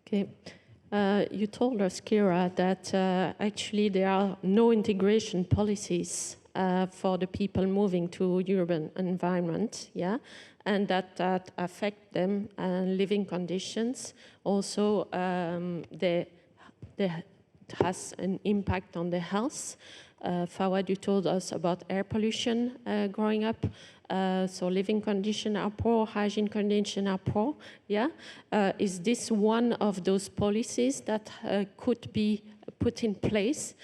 Speaker 6: Okay. You told us, Kira, that actually there are no integration policies for the people moving to urban environment, yeah, and that affect them living conditions. Also, it has an impact on their health. Fawad, you told us about air pollution growing up. So living conditions are poor, hygiene conditions are poor. Yeah, is this one of those policies that could be put in place?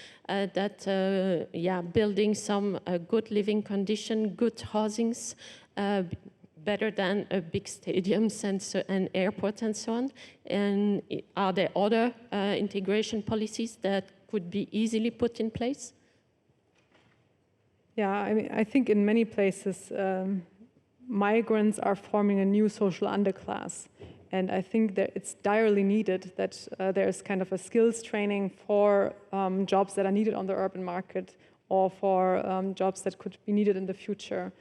Speaker 6: Building some good living condition, good housings, better than big stadiums and airports and so on. And are there other integration policies that could be easily put in place?
Speaker 4: Yeah, I mean, I think in many places, migrants are forming a new social underclass. And I think that it's direly needed that there's kind of a skills training for jobs that are needed on the urban market or for jobs that could be needed in the future.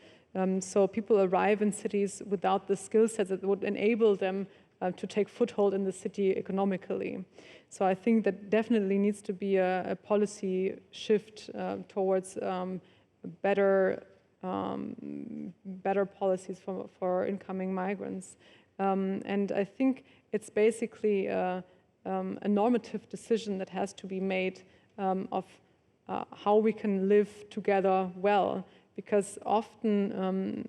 Speaker 4: So people arrive in cities without the skill sets that would enable them to take foothold in the city economically. So I think that definitely needs to be a policy shift towards better policies for incoming migrants. And I think it's basically a normative decision that has to be made of how we can live together well. Because often,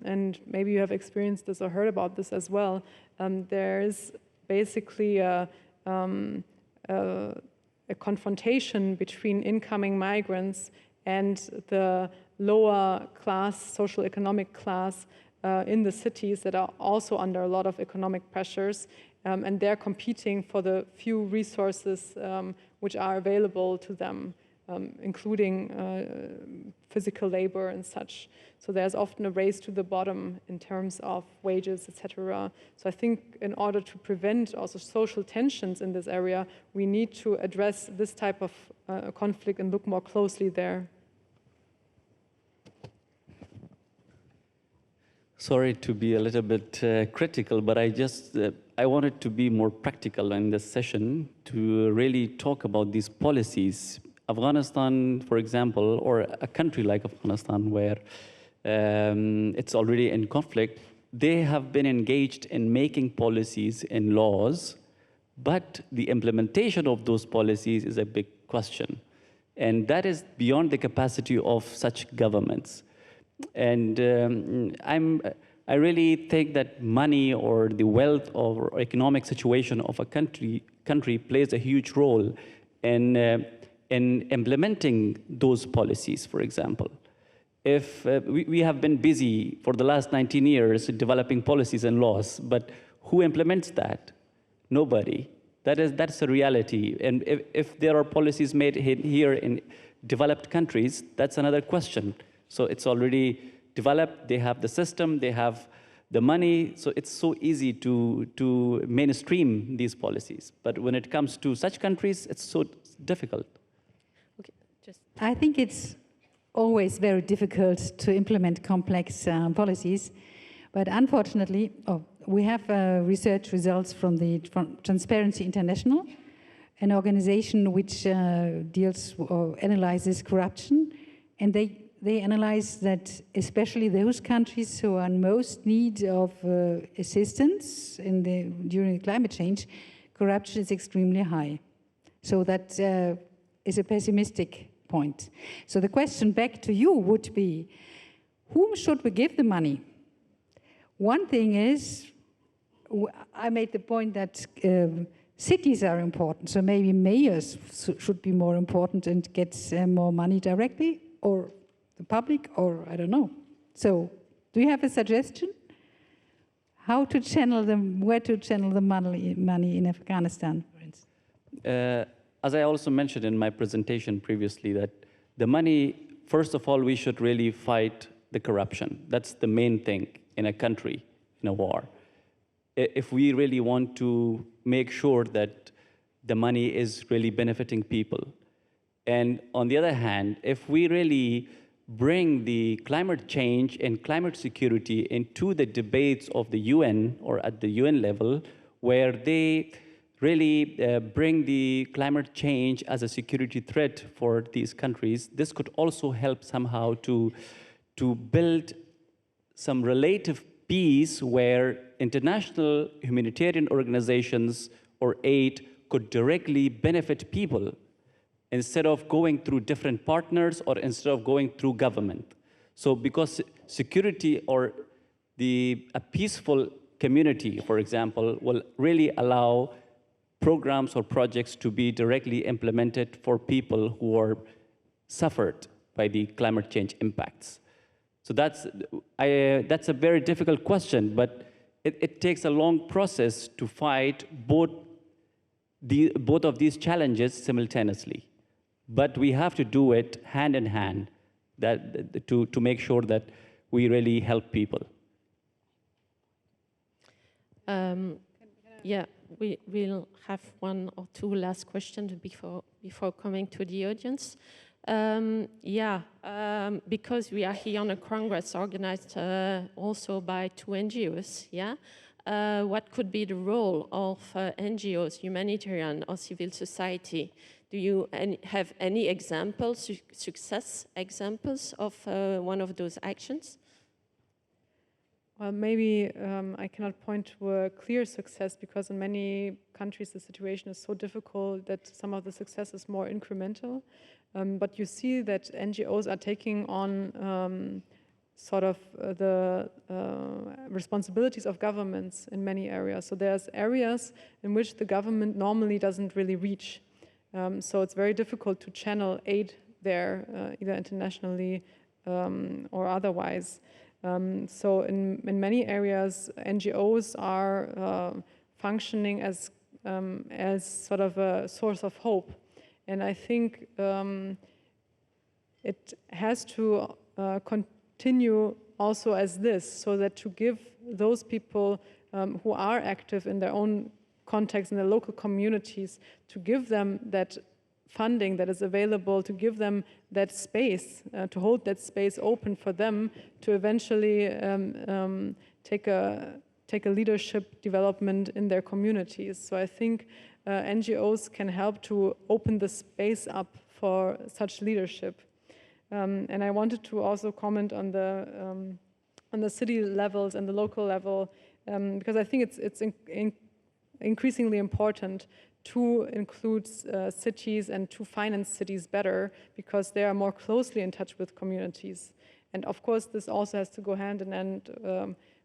Speaker 4: and maybe you have experienced this or heard about this as well, there is basically a confrontation between incoming migrants and the lower class, social economic class in the cities that are also under a lot of economic pressures, and they're competing for the few resources which are available to them, including physical labor and such. So there's often a race to the bottom in terms of wages, etc. So I think in order to prevent also social tensions in this area, we need to address this type of conflict and look more closely there.
Speaker 3: Sorry to be a little bit critical, but I wanted to be more practical in this session to really talk about these policies. Afghanistan, for example, or a country like Afghanistan where it's already in conflict, they have been engaged in making policies and laws, but the implementation of those policies is a big question. And that is beyond the capacity of such governments. And I really think that money or the wealth or economic situation of a country plays a huge role in implementing those policies, for example. If we have been busy for the last 19 years developing policies and laws, but who implements that? Nobody. That's a reality. And if there are policies made here in developed countries, that's another question. So it's already developed, they have the system, they have the money, so it's so easy to mainstream these policies. But when it comes to such countries, it's so difficult.
Speaker 2: Okay, I think it's always very difficult to implement complex policies, but unfortunately, we have research results from Transparency International, an organization which deals or analyzes corruption, and they analyze that especially those countries who are in most need of assistance during climate change, corruption is extremely high. So that is a pessimistic point. So the question back to you would be, whom should we give the money? One thing is, I made the point that cities are important, so maybe mayors should be more important and get more money directly, or the public, or I don't know. So, do you have a suggestion? How to channel them, where to channel the money in Afghanistan, for instance?
Speaker 3: As I also mentioned in my presentation previously, that the money, first of all, we should really fight the corruption. That's the main thing in a country, in a war. If we really want to make sure that the money is really benefiting people. And on the other hand, if we really bring the climate change and climate security into the debates of the UN or at the UN level, where they really bring the climate change as a security threat for these countries, this could also help somehow to build some relative peace where international humanitarian organizations or aid could directly benefit people instead of going through different partners or instead of going through government. So because security or a peaceful community, for example, will really allow programs or projects to be directly implemented for people who are suffered by the climate change impacts. So that's a very difficult question, but it takes a long process to fight both of these challenges simultaneously. But we have to do it hand in hand to make sure that we really help people.
Speaker 6: Yeah, we'll have one or two last questions before coming to the audience. Because we are here on a congress organized also by 2 NGOs, what could be the role of NGOs, humanitarian or civil society? Do you have any examples, success examples of one of those actions?
Speaker 4: Well, maybe I cannot point to a clear success because in many countries the situation is so difficult that some of the success is more incremental. But you see that NGOs are taking on sort of the responsibilities of governments in many areas. So there's areas in which the government normally doesn't really reach. So it's very difficult to channel aid there, either internationally or otherwise. So in many areas, NGOs are functioning as sort of a source of hope. And I think it has to continue also as this, so that to give those people who are active in their own context, in their local communities, to give them that funding that is available, to give them that space, to hold that space open for them to eventually take a leadership development in their communities. So I think NGOs can help to open the space up for such leadership. And I wanted to also comment on the city levels and the local level, because I think it's increasingly important to include cities and to finance cities better, because they are more closely in touch with communities. And of course, this also has to go hand in hand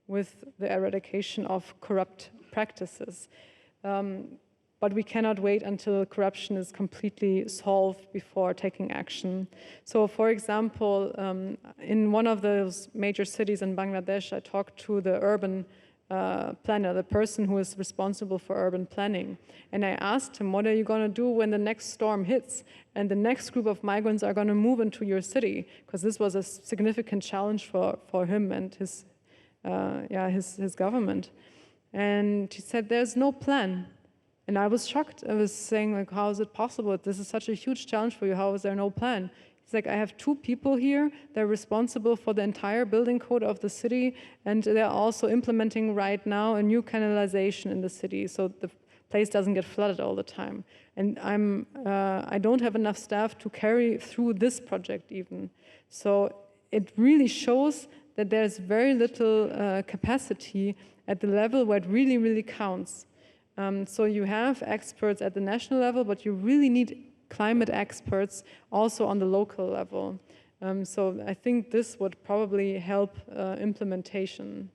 Speaker 4: with the eradication of corrupt practices. But we cannot wait until corruption is completely solved before taking action. So, for example, in one of those major cities in Bangladesh, I talked to the urban planner, the person who is responsible for urban planning. And I asked him, what are you going to do when the next storm hits and the next group of migrants are going to move into your city? Because this was a significant challenge for him and his government. And he said, there's no plan. And I was shocked. I was saying, like, how is it possible? This is such a huge challenge for you. How is there no plan? He's like, I have 2 people here. They're responsible for the entire building code of the city, and they're also implementing right now a new canalization in the city, so the place doesn't get flooded all the time. And I don't have enough staff to carry through this project even. So it really shows that there's very little capacity at the level where it really, really counts. So you have experts at the national level, but you really need climate experts also on the local level. So I think this would probably help implementation.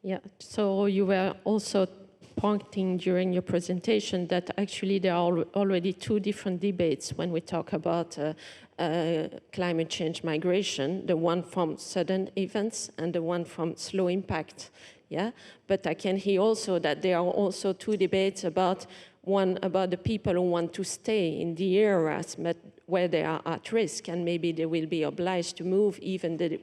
Speaker 6: Yeah, so you were also pointing during your presentation that actually there are already 2 different debates when we talk about climate change migration, the one from sudden events and the one from slow impact. Yeah, but I can hear also that there are also 2 debates about one about the people who want to stay in the areas but where they are at risk and maybe they will be obliged to move even they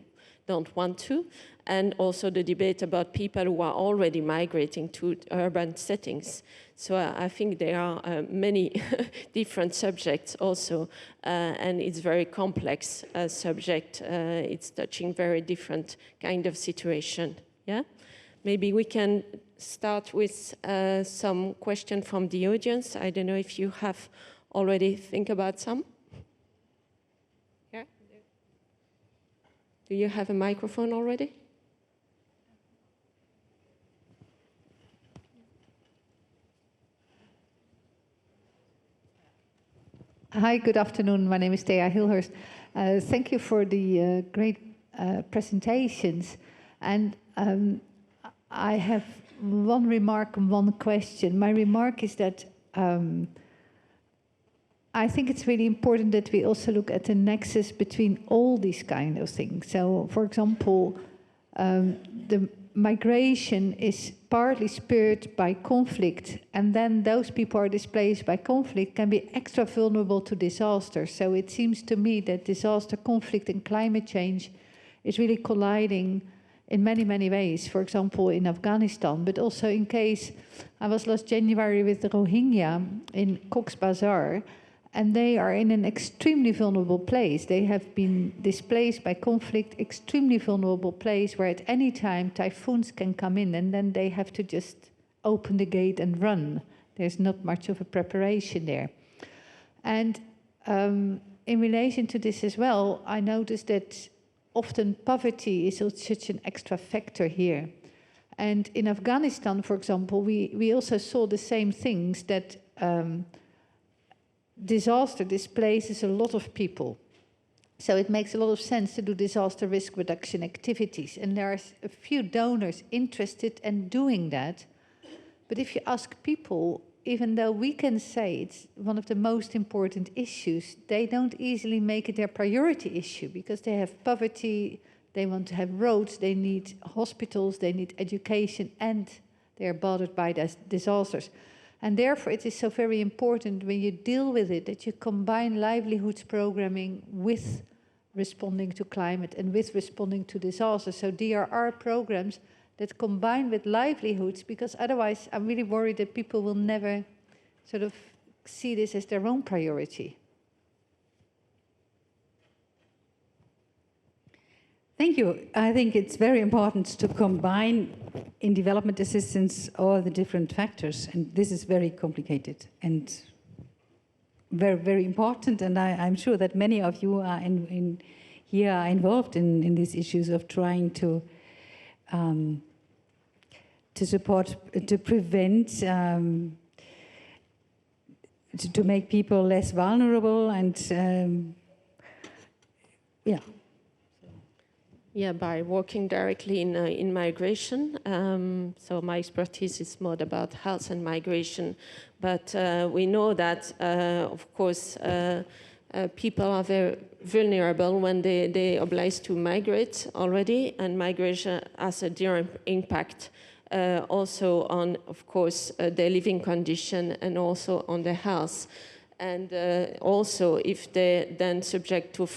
Speaker 6: don't want to, and also the debate about people who are already migrating to urban settings. So I think there are many different subjects also, and it's very complex subject. It's touching very different kind of situation. Yeah, maybe we can start with some question from the audience. I don't know if you have already think about some. Yeah. Do you have a microphone already?
Speaker 7: Hi, good afternoon. My name is Thea Hilhurst. Thank you for the great presentations. And I have one remark and one question. My remark is that I think it's really important that we also look at the nexus between all these kind of things. So, for example, the migration is partly spurred by conflict, and then those people are displaced by conflict can be extra vulnerable to disaster. So it seems to me that disaster, conflict, and climate change is really colliding in many, many ways. For example, in Afghanistan, but also in case I was last January with the Rohingya in Cox's Bazar, and they are in an extremely vulnerable place. They have been displaced by conflict, extremely vulnerable place where at any time typhoons can come in and then they have to just open the gate and run. There's not much of a preparation there. And in relation to this as well, I noticed that often poverty is such an extra factor here. And in Afghanistan, for example, we also saw the same things, that disaster displaces a lot of people. So it makes a lot of sense to do disaster risk reduction activities. And there are a few donors interested in doing that. But if you ask people, even though we can say it's one of the most important issues, they don't easily make it their priority issue because they have poverty, they want to have roads, they need hospitals, they need education, and they're bothered by disasters. And therefore, it is so very important when you deal with it that you combine livelihoods programming with responding to climate and with responding to disasters. So DRR programs that combine with livelihoods, because otherwise I'm really worried that people will never sort of see this as their own priority.
Speaker 2: Thank you. I think it's very important to combine in development assistance all the different factors, and this is very complicated and very, very important, and I'm sure that many of you are here are involved in these issues of trying to support, to prevent, to make people less vulnerable, and yeah.
Speaker 6: Yeah, by working directly in migration. So my expertise is more about health and migration. But we know that, of course, people are very vulnerable when they obliged to migrate already, and migration has a direct impact also on, of course, their living condition and also on their health. And also, if they're then subject to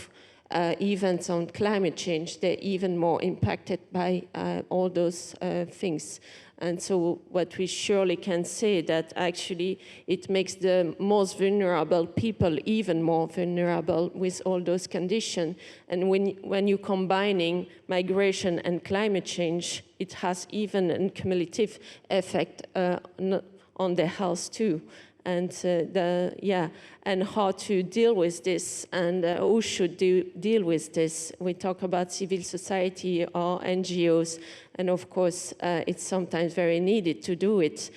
Speaker 6: events on climate change, they're even more impacted by all those things. And so what we surely can say that actually it makes the most vulnerable people even more vulnerable with all those conditions. And when you're combining migration and climate change, it has even a cumulative effect on their health too. And and how to deal with this, and who should deal with this. We talk about civil society or NGOs, and of course, it's sometimes very needed to do it,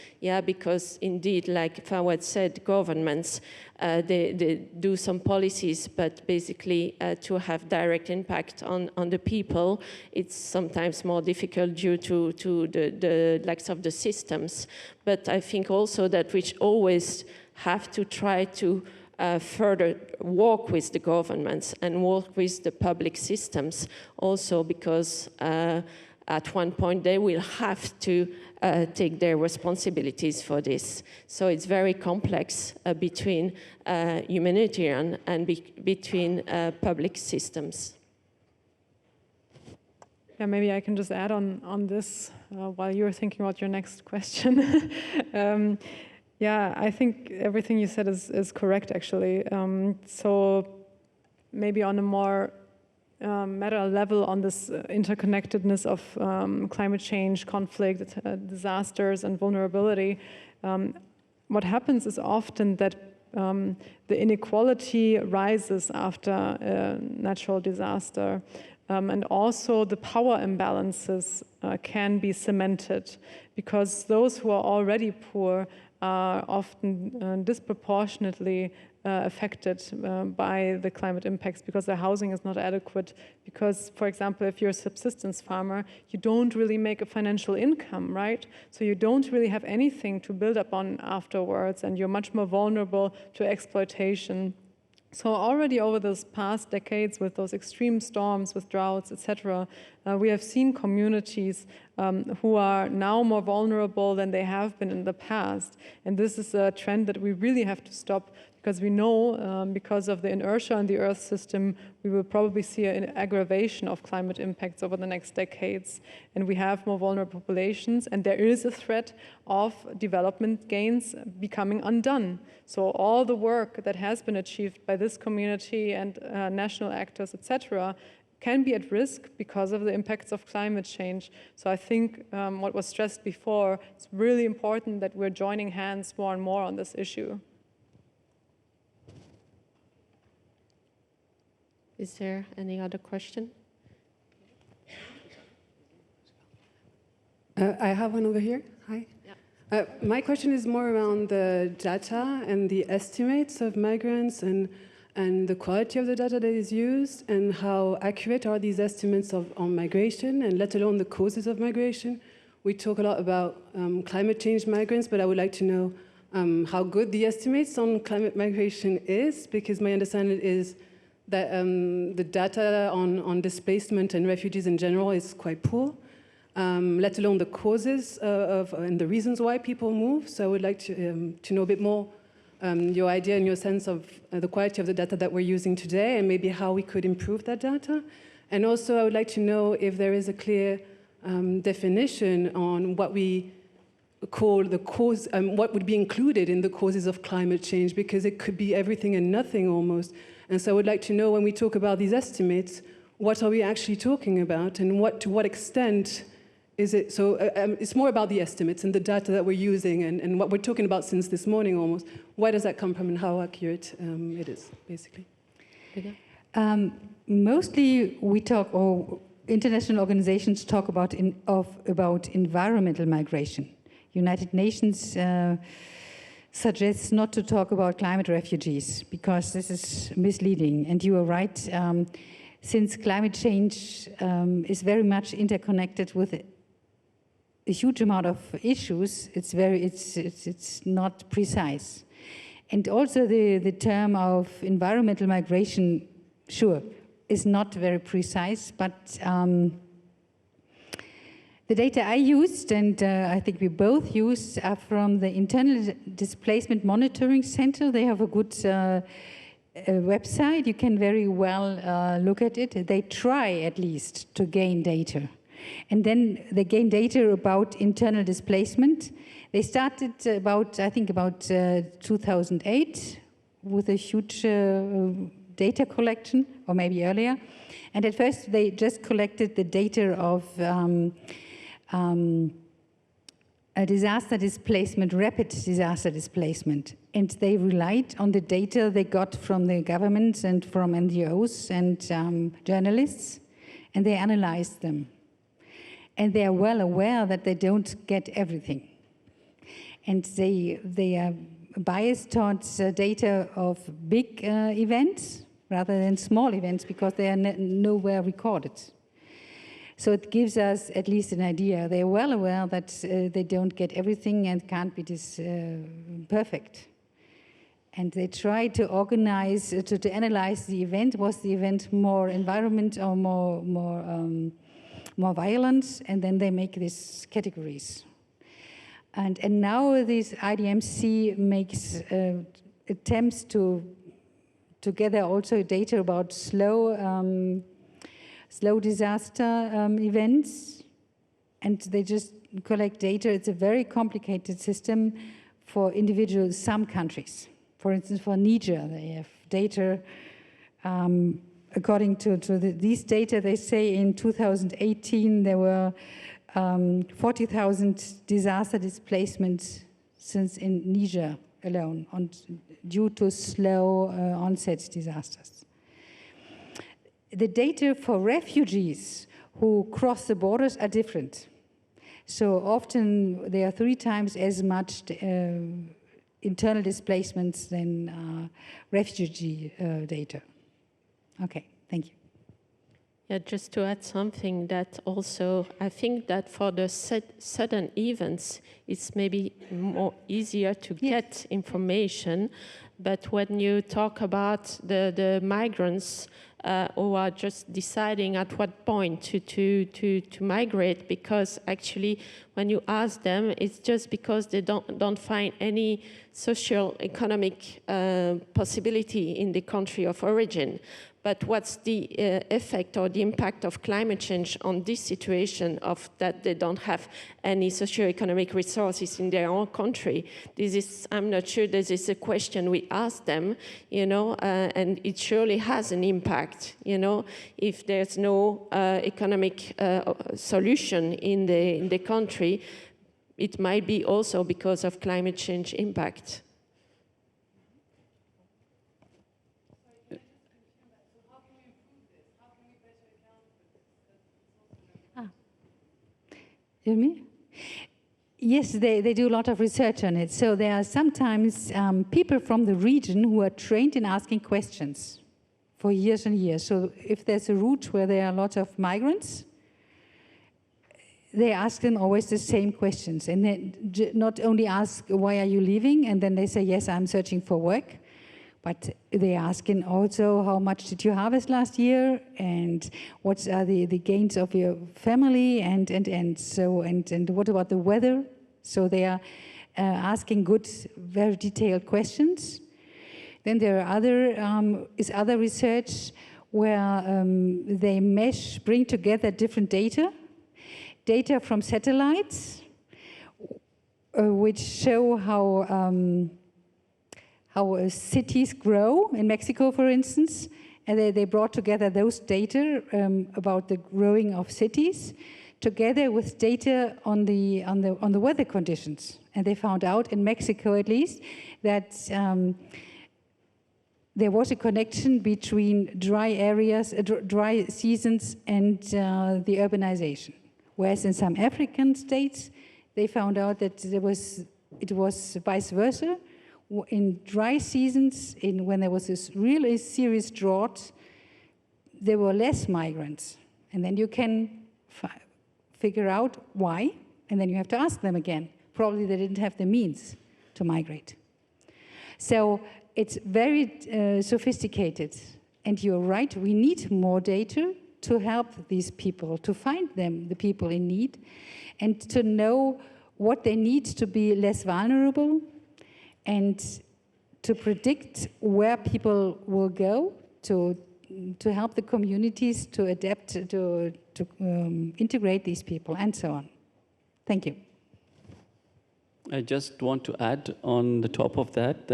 Speaker 6: because indeed, like Fawad said, governments, they do some policies, but basically to have direct impact on the people, it's sometimes more difficult due to the lack of the systems. But I think also that we always have to try to further work with the governments and work with the public systems also, because at one point they will have to take their responsibilities for this. So it's very complex between humanitarian and between public systems.
Speaker 4: Yeah, maybe I can just add on this while you're thinking about your next question. Yeah, I think everything you said is correct, actually. So maybe on a more meta level on this interconnectedness of climate change, conflict, disasters, and vulnerability, what happens is often that the inequality rises after a natural disaster. And also the power imbalances can be cemented, because those who are already poor are often disproportionately affected by the climate impacts, because their housing is not adequate. Because, for example, if you're a subsistence farmer, you don't really make a financial income, right? So you don't really have anything to build up on afterwards, and you're much more vulnerable to exploitation. So already over those past decades, with those extreme storms, with droughts, etc., we have seen communities who are now more vulnerable than they have been in the past. And this is a trend that we really have to stop, because we know because of the inertia in the Earth system, we will probably see an aggravation of climate impacts over the next decades. And we have more vulnerable populations, and there is a threat of development gains becoming undone. So all the work that has been achieved by this community and national actors, etc., can be at risk because of the impacts of climate change. So I think what was stressed before, it's really important that we're joining hands more and more on this issue.
Speaker 6: Is there any other question?
Speaker 8: I have one over here. Hi. Yeah. My question is more around the data and the estimates of migrants and the quality of the data that is used, and how accurate are these estimates on migration, and let alone the causes of migration. We talk a lot about climate change migrants, but I would like to know how good the estimates on climate migration is, because my understanding is that the data on displacement and refugees in general is quite poor, let alone the causes and the reasons why people move. So I would like to know a bit more your idea and your sense of the quality of the data that we're using today, and maybe how we could improve that data. And also I would like to know if there is a clear definition on what we call the cause, what would be included in the causes of climate change, because it could be everything and nothing almost. And so I would like to know, when we talk about these estimates, what are we actually talking about, and to what extent is it? So it's more about the estimates and the data that we're using, and what we're talking about since this morning almost. Where does that come from, and how accurate it is, basically?
Speaker 2: Mostly we talk, or international organizations talk about environmental migration. United Nations suggests not to talk about climate refugees, because this is misleading. And you are right, since climate change is very much interconnected with a huge amount of issues, it's not precise. And also the term of environmental migration, sure, is not very precise, but the data I used, and I think we both used, are from the Internal Displacement Monitoring Center. They have a good website. You can very well look at it. They try, at least, to gain data. And then they gain data about internal displacement. They started I think about 2008 with a huge data collection, or maybe earlier. And at first, they just collected the data of a disaster displacement, rapid disaster displacement. And they relied on the data they got from the governments and from NGOs and journalists, and they analyzed them. And they are well aware that they don't get everything. And they are biased towards data of big events rather than small events because they are nowhere recorded. So it gives us at least an idea. They are well aware that they don't get everything and can't be this perfect. And they try to organize, to analyze the event. Was the event more environment or more violence? And then they make these categories. And now this IDMC makes attempts to gather also data about slow disaster events, and they just collect data. It's a very complicated system for some countries. For instance, for Niger, they have data. According to these data, they say in 2018 there were 40,000 disaster displacements since in Niger alone, due to slow onset disasters. The data for refugees who cross the borders are different. So often there are 3 times as much internal displacements than refugee data. Okay, thank you.
Speaker 6: Yeah, just to add something that also, I think that for the sudden events, it's maybe more easier to get information. But when you talk about the migrants who are just deciding at what point to migrate, because actually when you ask them, it's just because they don't find any social economic possibility in the country of origin. But what's the effect or the impact of climate change on this situation of that they don't have any socioeconomic resources in their own country? This is, I'm not sure this is a question we ask them, you know, and it surely has an impact, you know, if there's no economic solution in the country, it might be also because of climate change impact.
Speaker 2: You hear me? Yes, they do a lot of research on it. So there are sometimes people from the region who are trained in asking questions for years and years. So if there's a route where there are a lot of migrants, they ask them always the same questions. And they not only ask, why are you leaving? And then they say, yes, I'm searching for work. But they asking also, how much did you harvest last year? And what are the gains of your family? And what about the weather? So they are asking good, very detailed questions. Then there are other research where they bring together different data from satellites, which show how cities grow in Mexico, for instance, and they brought together those data about the growing of cities, together with data on the weather conditions, and they found out in Mexico, at least, that there was a connection between dry areas, dry seasons, and the urbanization. Whereas in some African states, they found out that it was vice versa. In dry seasons, when there was this really serious drought, there were less migrants. And then you can figure out why, and then you have to ask them again. Probably they didn't have the means to migrate. So it's very sophisticated. And you're right, we need more data to help these people, to find them, the people in need, and to know what they need to be less vulnerable, and to predict where people will go, to help the communities to adapt, to integrate these people, and so on. Thank you.
Speaker 3: I just want to add on the top of that,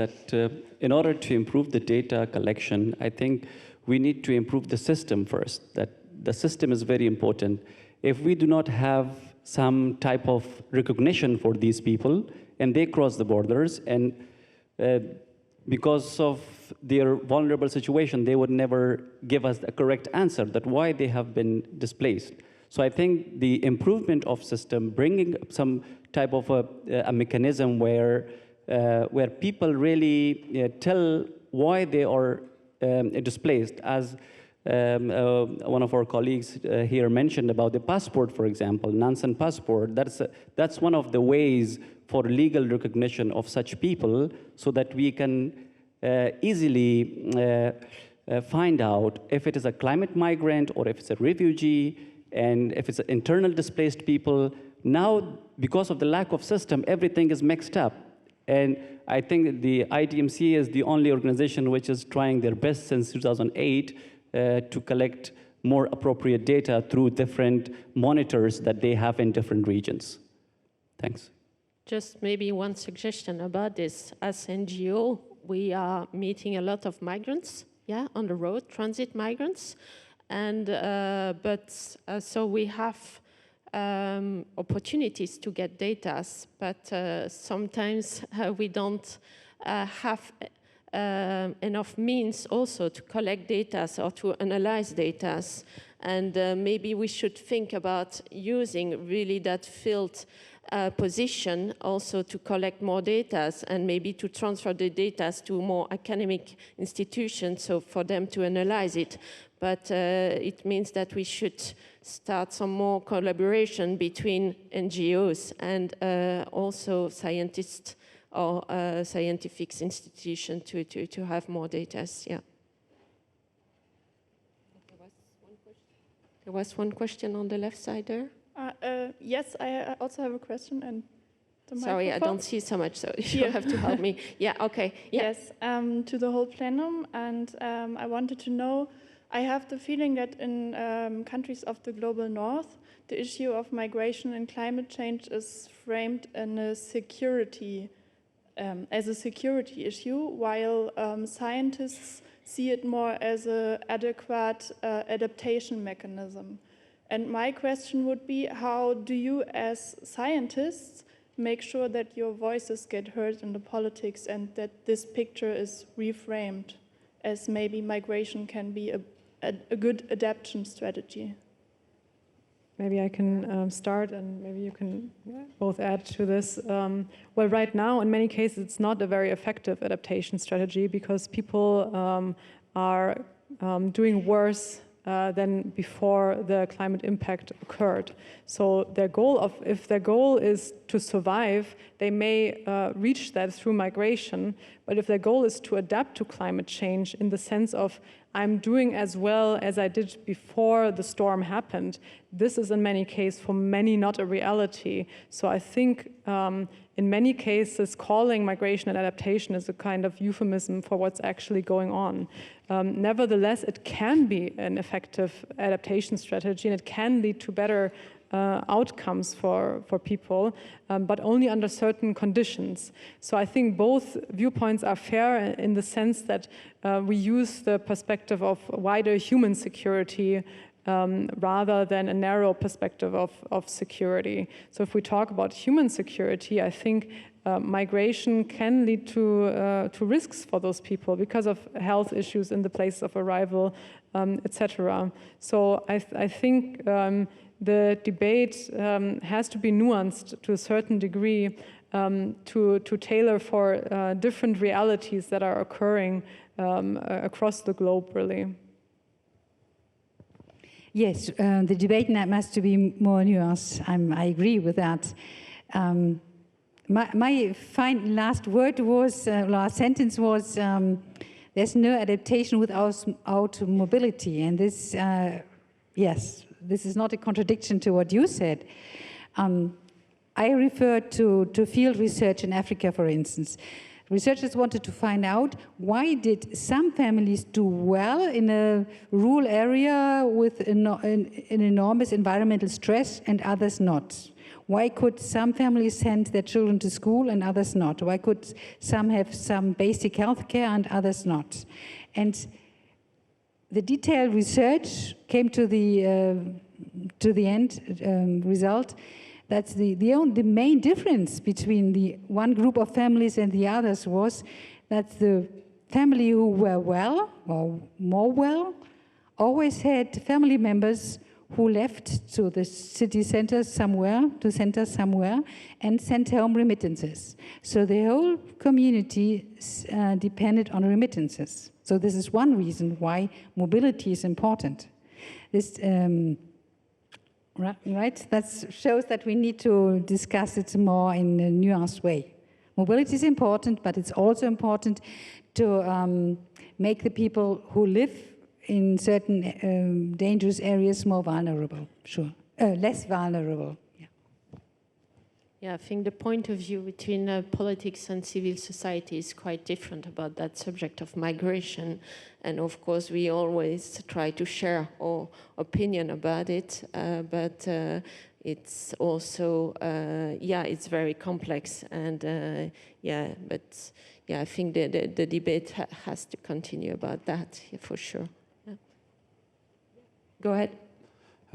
Speaker 3: in order to improve the data collection, I think we need to improve the system first, that the system is very important. If we do not have some type of recognition for these people, and they cross the borders, and because of their vulnerable situation, they would never give us a correct answer that why they have been displaced. So I think the improvement of system, bringing some type of a mechanism where people really tell why they are displaced, as one of our colleagues here mentioned about the passport, for example, Nonsan Passport. That's one of the ways for legal recognition of such people, so that we can easily find out if it is a climate migrant or if it's a refugee, and if it's internal displaced people. Now, because of the lack of system, everything is mixed up. And I think the IDMC is the only organization which is trying their best since 2008 to collect more appropriate data through different monitors that they have in different regions. Thanks.
Speaker 6: Just maybe one suggestion about this. As NGO, we are meeting a lot of migrants, yeah, on the road, transit migrants. And, so we have opportunities to get data, but sometimes we don't have enough means also to collect data or to analyze data. And maybe we should think about using really that field position also to collect more data and maybe to transfer the data to more academic institutions, so for them to analyze it. But it means that we should start some more collaboration between NGOs and also scientists or scientific institutions to have more data. Yeah. There was one question on the left side there.
Speaker 9: Yes, I also have a question. And
Speaker 6: sorry, I don't see so much, so you have to help me. Yeah, okay. Yeah.
Speaker 9: Yes, to the whole plenum, and I wanted to know, I have the feeling that in countries of the global north, the issue of migration and climate change is framed in a security, as a security issue, while scientists see it more as an adequate adaptation mechanism. And my question would be, how do you as scientists make sure that your voices get heard in the politics and that this picture is reframed as maybe migration can be a good adaptation strategy?
Speaker 4: Maybe I can start, and maybe you can both add to this. Well, right now, in many cases, it's not a very effective adaptation strategy because people are doing worse than before the climate impact occurred. So their goal if their goal is to survive, they may reach that through migration. But if their goal is to adapt to climate change in the sense of I'm doing as well as I did before the storm happened, this is in many cases for many not a reality. So I think in many cases calling migration and adaptation is a kind of euphemism for what's actually going on. Nevertheless, it can be an effective adaptation strategy and it can lead to better outcomes for people, but only under certain conditions. So I think both viewpoints are fair in the sense that we use the perspective of wider human security rather than a narrow perspective of security. So if we talk about human security, I think migration can lead to risks for those people because of health issues in the place of arrival, etc. So I think the debate has to be nuanced to a certain degree to tailor for different realities that are occurring across the globe, really.
Speaker 2: Yes, the debate must be more nuanced. I agree with that. my last word was, last sentence was, there's no adaptation without mobility. And this, yes, this is not a contradiction to what you said. I refer to field research in Africa, for instance. Researchers wanted to find out why did some families do well in a rural area with an enormous environmental stress and others not? Why could some families send their children to school and others not? Why could some have some basic health care and others not? And the detailed research came to the end result. That's the main difference between the one group of families and the others was that the family who were well, or more well, always had family members who left to the city center somewhere, and sent home remittances. So the whole community depended on remittances. So this is one reason why mobility is important. This, right? That shows that we need to discuss it more in a nuanced way. Mobility is important, but it's also important to make the people who live in certain dangerous areas more vulnerable, less vulnerable.
Speaker 6: Yeah, I think the point of view between politics and civil society is quite different about that subject of migration. And of course, we always try to share our opinion about it, but it's also, it's very complex. And I think the debate has to continue about that, for sure. Yeah. Go ahead.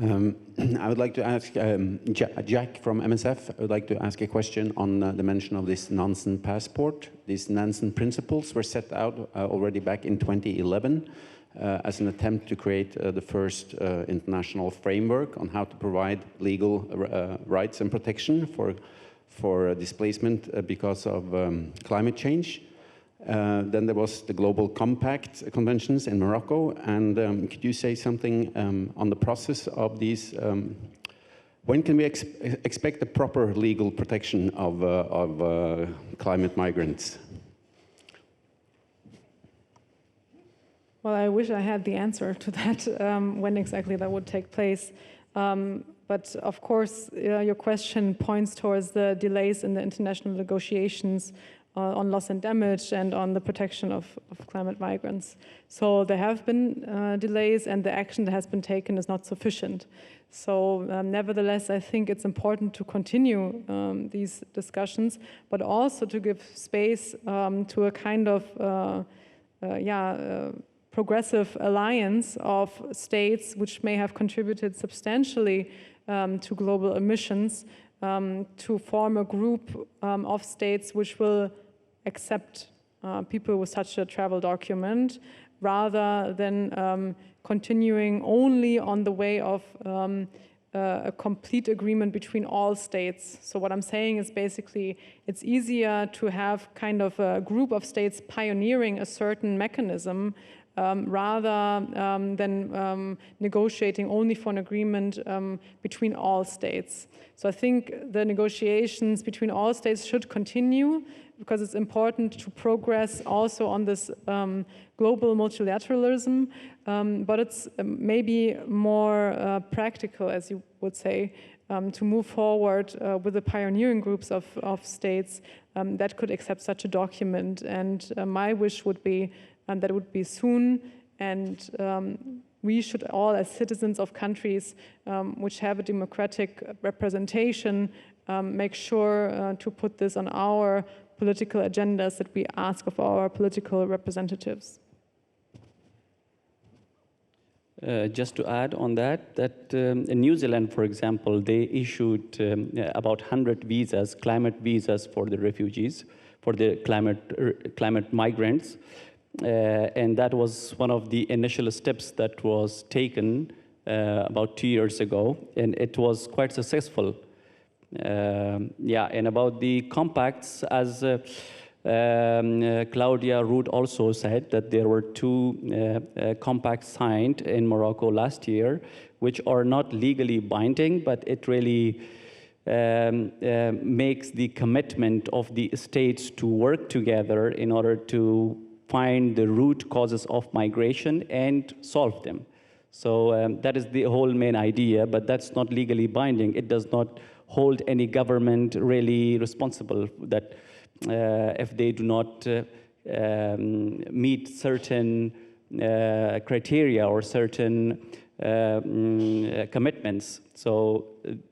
Speaker 10: I would like to ask Jack from MSF. I would like to ask a question on the mention of this Nonsan Passport. These Nansen principles were set out already back in 2011 as an attempt to create the first international framework on how to provide legal rights and protection for displacement because of climate change. Then there was the Global Compact conventions in Morocco, and could you say something on the process of these? When can we expect the proper legal protection of climate migrants?
Speaker 4: Well, I wish I had the answer to that, when exactly that would take place. But of course, your question points towards the delays in the international negotiations on loss and damage and on the protection of climate migrants. So there have been delays, and the action that has been taken is not sufficient. So nevertheless, I think it's important to continue these discussions, but also to give space to a kind of progressive alliance of states which may have contributed substantially to global emissions, to form a group of states which will accept people with such a travel document, rather than continuing only on the way of a complete agreement between all states. So what I'm saying is basically it's easier to have kind of a group of states pioneering a certain mechanism rather than negotiating only for an agreement between all states. So I think the negotiations between all states should continue, because it's important to progress also on this global multilateralism, but it's maybe more practical, as you would say, to move forward with the pioneering groups of states that could accept such a document. And my wish would be that it would be soon, and we should all, as citizens of countries which have a democratic representation, make sure to put this on our political agendas that we ask of our political representatives.
Speaker 3: Just to add on that in New Zealand, for example, they issued about 100 visas, climate visas for the refugees, for the climate migrants. And that was one of the initial steps that was taken about 2 years ago, and it was quite successful. And about the compacts, as Claudia Rood also said, that there were 2 compacts signed in Morocco last year, which are not legally binding, but it really makes the commitment of the states to work together in order to find the root causes of migration and solve them. So that is the whole main idea, but that's not legally binding. It does not hold any government really responsible that if they do not meet certain criteria or certain commitments. So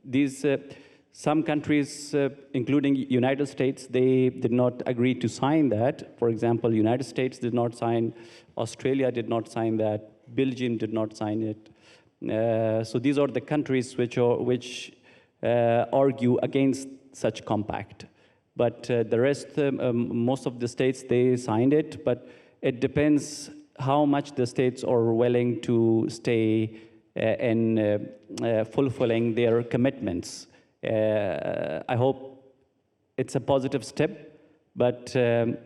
Speaker 3: these some countries, including United States, they did not agree to sign that. For example, United States did not sign, Australia did not sign that, Belgium did not sign it. So these are the countries which argue against such compact. But the rest, most of the states, they signed it, but it depends how much the states are willing to stay in fulfilling their commitments. I hope it's a positive step, but 2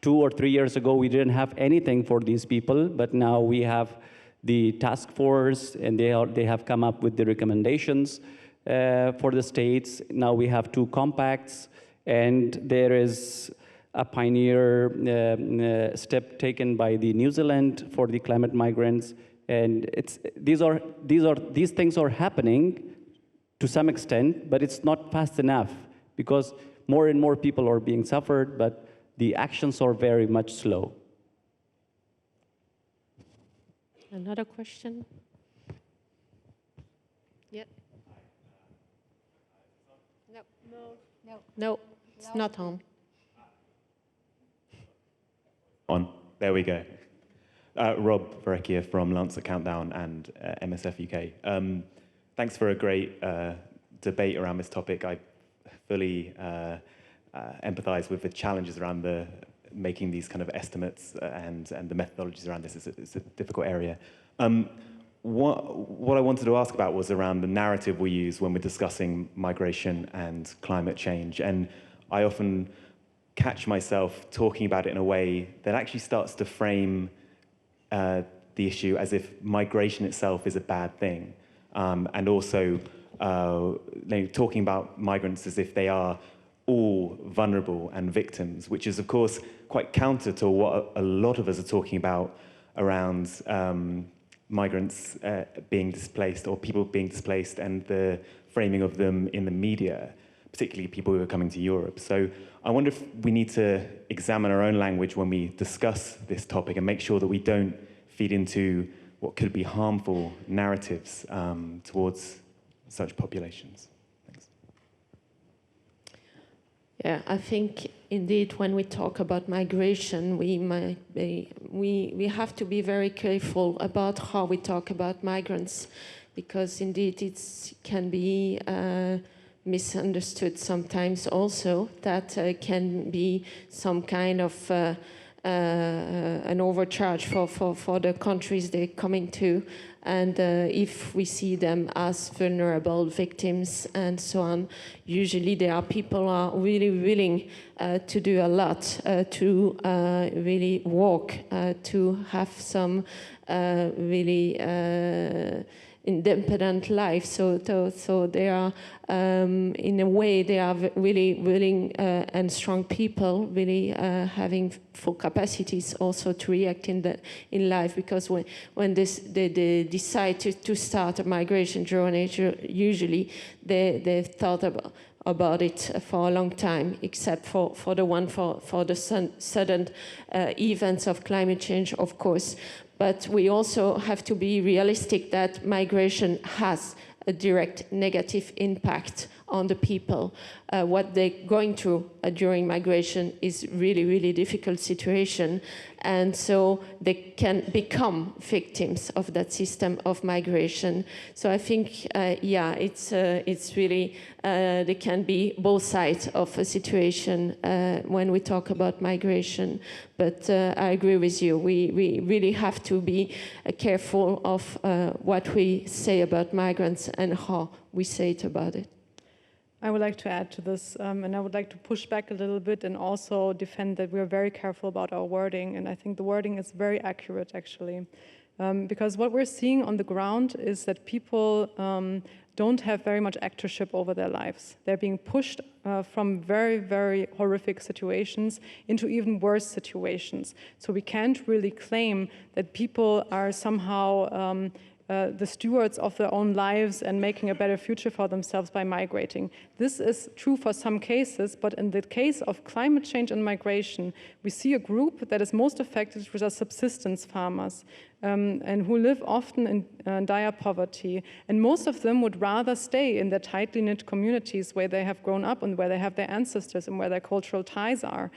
Speaker 3: or 3 years ago, we didn't have anything for these people, but now we have the task force, and they have come up with the recommendations for the states. Now we have 2 compacts, and there is a pioneer step taken by the New Zealand for the climate migrants, and these things are happening to some extent, but it's not fast enough because more and more people are being suffered, but the actions are very much slow.
Speaker 6: Another question? Yeah. No, it's not on.
Speaker 11: There we go. Rob Verrecchia from Lancet Countdown and MSF UK. Thanks for a great debate around this topic. I fully empathize with the challenges around making these kind of estimates and the methodologies around this. It's a difficult area. What I wanted to ask about was around the narrative we use when we're discussing migration and climate change. And I often catch myself talking about it in a way that actually starts to frame the issue as if migration itself is a bad thing. And also talking about migrants as if they are all vulnerable and victims, which is, of course, quite counter to what a lot of us are talking about around migrants being displaced or people being displaced and the framing of them in the media, particularly people who are coming to Europe. So I wonder if we need to examine our own language when we discuss this topic and make sure that we don't feed into what could be harmful narratives towards such populations. Thanks.
Speaker 6: Yeah, I think indeed when we talk about migration, we have to be very careful about how we talk about migrants, because indeed it can be misunderstood sometimes also, that can be some kind of an overcharge for the countries they're coming to, and if we see them as vulnerable victims and so on, usually there are people are really willing to do a lot to really walk, to have some really independent life. So they are, in a way, they are really willing and strong people, really having full capacities also to react in life. Because when they decide to start a migration journey, usually they've thought about it for a long time, except for the one for the sudden events of climate change, of course. But we also have to be realistic that migration has a direct negative impact on the people. What they're going through during migration is really, really difficult situation. And so they can become victims of that system of migration. So I think, yeah, it's really, there can be both sides of a situation when we talk about migration. But I agree with you. We really have to be careful of what we say about migrants and how we say it about it.
Speaker 4: I would like to add to this, and I would like to push back a little bit and also defend that we are very careful about our wording. And I think the wording is very accurate, actually. Because what we're seeing on the ground is that people don't have very much actorship over their lives. They're being pushed from very, very horrific situations into even worse situations. So we can't really claim that people are somehow the stewards of their own lives and making a better future for themselves by migrating. This is true for some cases, but in the case of climate change and migration, we see a group that is most affected, which are subsistence farmers, and who live often in dire poverty. And most of them would rather stay in their tightly knit communities where they have grown up and where they have their ancestors and where their cultural ties are.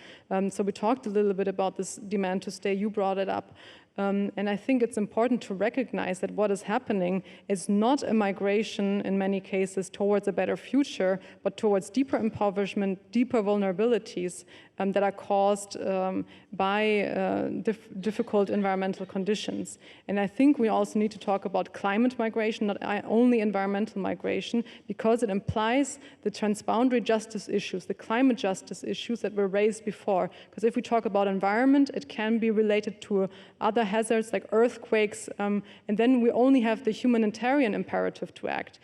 Speaker 4: So we talked a little bit about this demand to stay. You brought it up. And I think it's important to recognize that what is happening is not a migration in many cases towards a better future, but towards deeper impoverishment, deeper vulnerabilities that are caused by difficult environmental conditions. And I think we also need to talk about climate migration, not only environmental migration, because it implies the transboundary justice issues, the climate justice issues that were raised before. Because if we talk about environment, it can be related to other hazards like earthquakes, and then we only have the humanitarian imperative to act.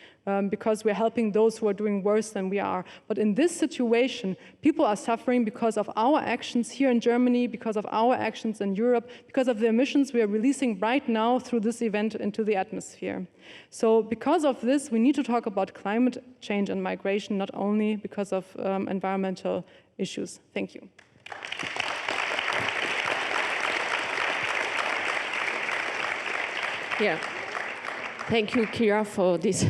Speaker 4: Because we're helping those who are doing worse than we are. But in this situation, people are suffering because of our actions here in Germany, because of our actions in Europe, because of the emissions we are releasing right now through this event into the atmosphere. So because of this, we need to talk about climate change and migration, not only because of environmental issues. Thank you.
Speaker 6: Yeah. Thank you, Kira, for this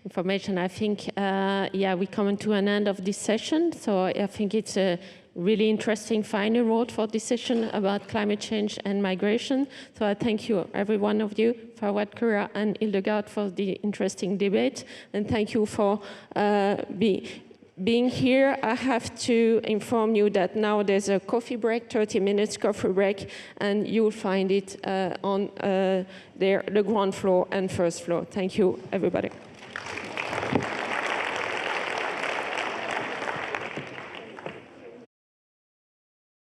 Speaker 6: information. I think, yeah, we come to an end of this session. So I think it's a really interesting final word for this session about climate change and migration. So I thank you, every one of you, Fawad, Kira, and Hildegard, for the interesting debate. And thank you for being here. I have to inform you that now there's a coffee break, 30 minutes coffee break, and you'll find it on the ground floor and first floor. Thank you, everybody.